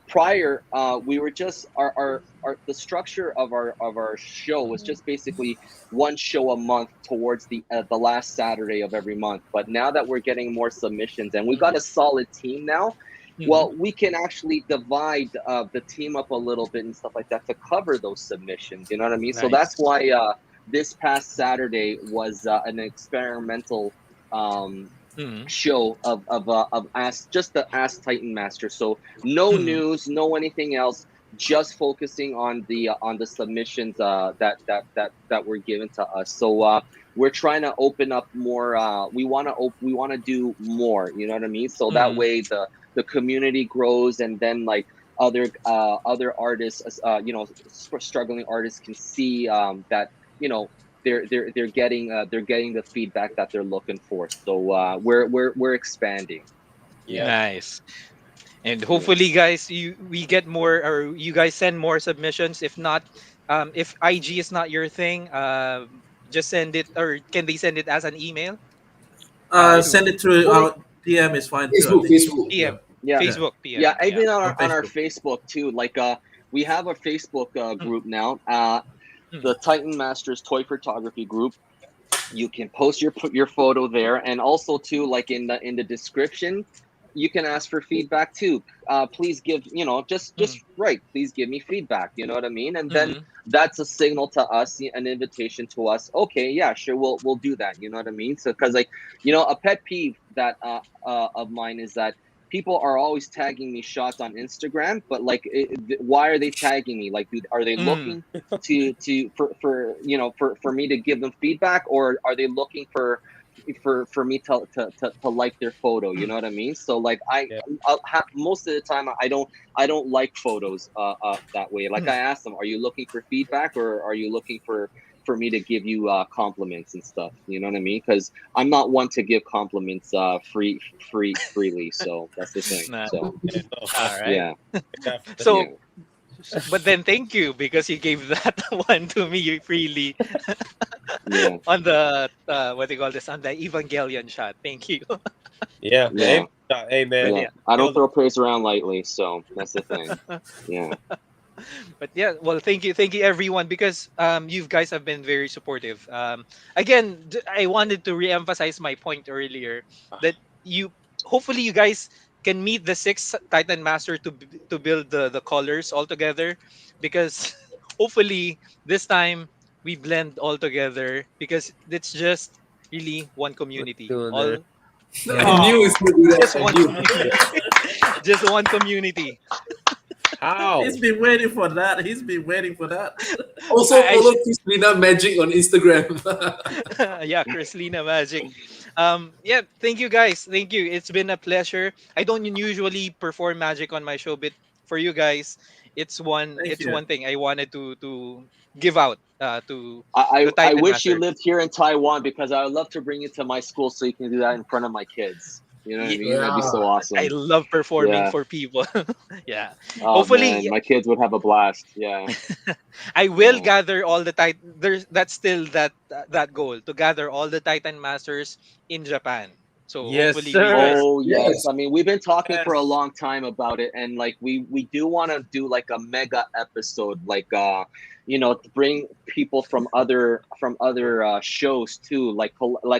Prior, we were just our the structure of our show was just basically one show a month towards the last Saturday of every month. But now that we're getting more submissions, and we've got a solid team now, Mm-hmm. well, we can actually divide the team up a little bit and stuff like that to cover those submissions. You know what I mean? So that's Nice. why this past Saturday was an experimental um, Mm-hmm. show of Ask, just the Ask Titan Master. So no Mm-hmm. news, no anything else. Just focusing on the submissions that were given to us. So we're trying to open up more. We want to do more. You know what I mean? So that Mm-hmm. way the community grows, and then like other artists, struggling artists can see that you know they're getting the feedback that they're looking for. So we're expanding. yeah. Yeah, Nice. And yeah. hopefully, guys, we get more, or you guys send more submissions. If not, if IG is not your thing, just send it, or can they send it as an email to Send it through Well, our DM is fine too. I Facebook, think. Facebook. Yeah. PM, yeah, Yeah, Facebook yeah. PM? Yeah. Even on on our Facebook. Facebook too. Like we have a Facebook Mm, group now. mm, The Titan Masters Toy Photography group. You can post your photo there, and also too, like in the description, you can ask for feedback too. Please give, mm, just right, please give me feedback. You know what I mean? And then mm. that's a signal to us, an invitation to us. Okay, yeah, sure, we'll do that. You know what I mean? So because like, a pet peeve that of mine is that people are always tagging me shots on Instagram, but like, why are they tagging me? Like, dude, are they Mm. looking for me to give them feedback, or are they looking for me to like their photo. You know what I mean? So like Yeah. most of the time I don't like photos that way. Like I asked them, are you looking for feedback or are you looking for me to give you compliments and stuff? You know what I mean? Because I'm not one to give compliments freely. So that's the thing. Nah. So All right. yeah, So, yeah. but then thank you because you gave that one to me freely Yeah, on the what do you call this, on the Evangelion shot. Thank you. Yeah. yeah, Hey But man. yeah. yeah, I don't Killed throw praise around lightly, so that's the thing. Yeah, but yeah, well, thank you everyone because you guys have been very supportive. Again, I wanted to re-emphasize my point earlier that you hopefully you guys can meet the six Titan Master to build the colors all together, because hopefully this time we blend all together because it's just really one community. doing there? All I knew it's gonna do that. just I one knew. community. Just one community. How? He's been waiting for that. He's been waiting for that. Also I follow Chris Lina Magic on Instagram. yeah, Chris Lina Magic. Yeah, thank you guys. Thank you. It's been a pleasure. I don't usually perform magic on my show, but for you guys, Thank it's you. one thing I wanted to give out to the I Titan wish you Master. lived here in Taiwan because I would love to bring you to my school so you can do that in front of my kids. You know what I Ye- mean? That'd be so I awesome. love performing Yeah. for people. Yeah. Oh man, Hopefully my kids would have a blast. Yeah. I will Yeah. gather all the Titan. There's that's still that goal to gather all the Titan Masters in Japan. So Yes, hopefully we sir. guys. Oh yes. Yes. I mean, we've been talking for a Yes. long time about it, and like we do want to do like a mega episode, like to bring people from other shows too. Like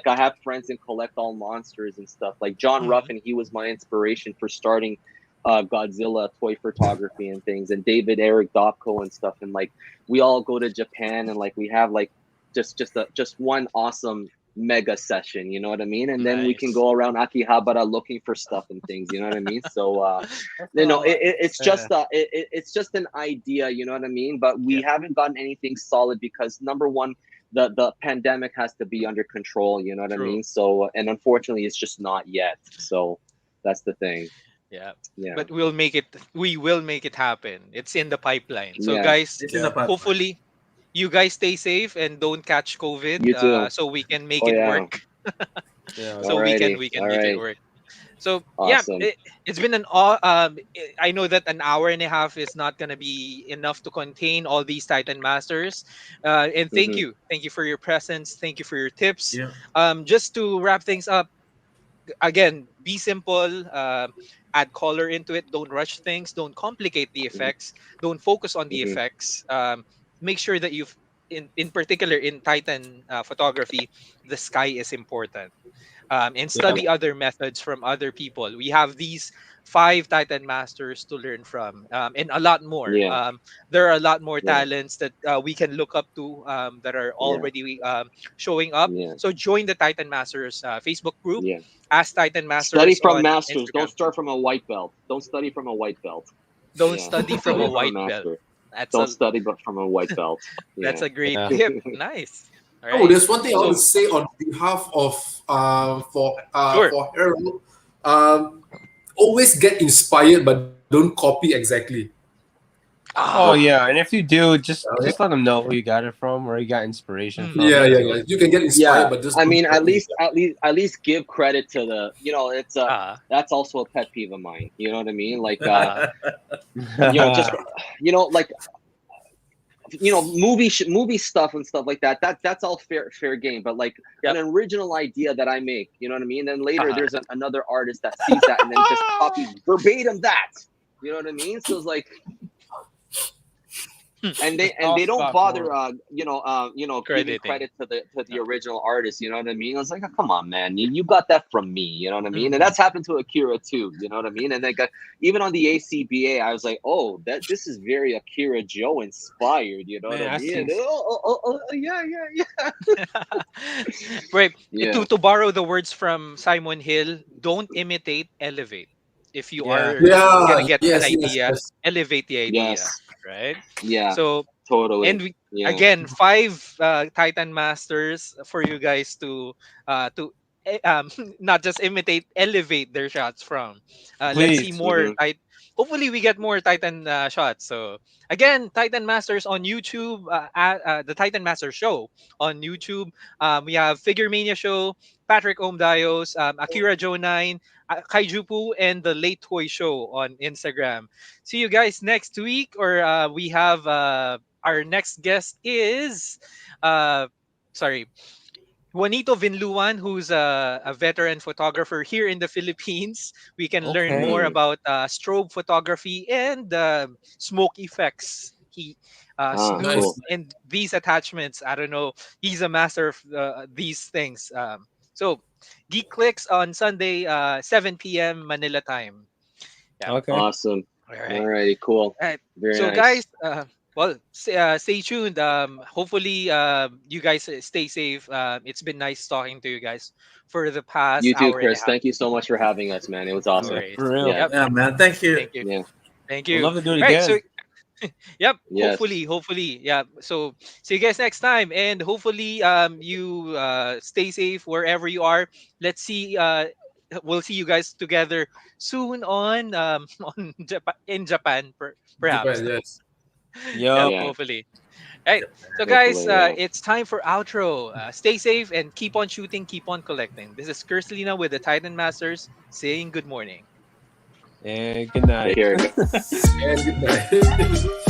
I have friends in Collect All Monsters and stuff. Like John Mhm. Ruffin, he was my inspiration for starting Godzilla toy photography and things, and David Eric Dopko and stuff. And like we all go to Japan, and like we have like just one awesome mega session, you know what I mean? And then we can Nice. go around Akihabara looking for stuff and things, you know what I mean? So That's it's just it's just an idea, you know what I mean? But we Yeah. haven't gotten anything solid because number one, the pandemic has to be under control, you know what I True. mean? So and unfortunately it's just not yet. So that's the thing. Yeah. Yeah. But we'll make it. We will make it happen. It's in the pipeline. So Yeah. guys, It's in the yeah. pipeline. hopefully you guys stay safe and don't catch COVID. You too. So we can make Oh it yeah. work. Yeah. So Alrighty. we can All make it right. work. So yeah, Awesome. it's been I know that an hour and a half is not gonna be enough to contain all these Titan Masters. And Hmm. thank you for your presence. Thank you for your tips. Yeah. Just to wrap things up, again, be simple. Add color into it. Don't rush things. Don't complicate the Hmm. effects. Don't focus on the Hmm. effects. Make sure that you've in particular in Titan photography, the sky is important, and Yeah. study other methods from other people. We have these five Titan masters to learn from, and a lot more. Yeah. There are a lot more Yeah. talents that we can look up to, that are Yeah. already showing up. Yeah. So join the Titan Masters Facebook group. Yeah. Ask Titan Study Masters from on masters. Don't Instagram. start from a white belt. Don't study from a white belt. Don't Yeah. study from a Study from a white belt. master. That's Don't a study but from a white belt. that's Yeah. a great Yeah. tip. Nice. All Oh, right. there's one thing I want to So say on behalf of sure. for Harold. Always get inspired, but don't copy exactly. Oh Ah. yeah. And if you do, just Yeah, let them know who you got it from, or you got inspiration from. yeah, That's yeah. it. You can get Yeah. inspired, but just I don't mean, copy. at least give credit to the. It's Ah. that's also a pet peeve of mine. You know what I mean? Like Ah. just like movie stuff and stuff like that. That's all fair game. But like Yep. an original idea that I make, you know what I mean? Then later Uh-huh. there's another artist that sees that and then just copies verbatim that. You know what I mean? So it's like, and they don't bother giving Crediting. credit to the original artist. You know what I mean? I was like, oh, come on, man, you got that from me. You know what I mean? And that's happened to Akira too. You know what I mean? And like even on the ACBA, I was like, oh, this is very Akira Joe inspired. You know Man, what I I've mean? seen. Yeah. Right. Yeah. To borrow the words from Simon Hill, don't imitate, elevate. If you Yeah. are gonna Yeah. get an Yes. Yes. idea, Yes. elevate the idea, Yes. right? Yeah. So, and Totally. we Yeah. again five Titan Masters for you guys to not just imitate, elevate their shots from. Let's see Please. more. Hopefully, we get more Titan shots. So again, Titan Masters on YouTube. The Titan Master Show on YouTube. We have Figure Mania Show, Patrick Omdios, Akira Joe 9, Kaijupu, and the Late Toy Show on Instagram. See you guys next week, or we have our next guest is sorry, Juanito Vinluan, who's a veteran photographer here in the Philippines. We can learn more Okay. about strobe photography and smoke effects. He Nice. Cool. and these attachments. I don't know. He's a master of these things. So, GeekClicks on Sunday, 7 p.m. Manila time. Yeah. Okay. Awesome. All right. Alrighty, cool. All right. Very So, nice. guys, well, stay tuned. Hopefully, you guys stay safe. It's been nice talking to you guys for the past You too, hour and a Chris. half. Thank you so much for having us, man. It was No awesome. worries. For real. Yeah. Yep. Yeah, man. Thank you. Thank you. Yeah. Thank I'd you. love to do it Right. again. So, yep. Yes. Hopefully. Yeah. So, see you guys next time, and hopefully, you stay safe wherever you are. Let's see. We'll see you guys together soon on on Japan, in Japan, perhaps. Japan, yes. Yep. Yeah. Hopefully. Right. So, guys, Hopefully, yeah. it's time for outro. Stay safe and keep on shooting, keep on collecting. This is Chris Lina with the Titan Masters saying good morning. And good night. Take care. And good night.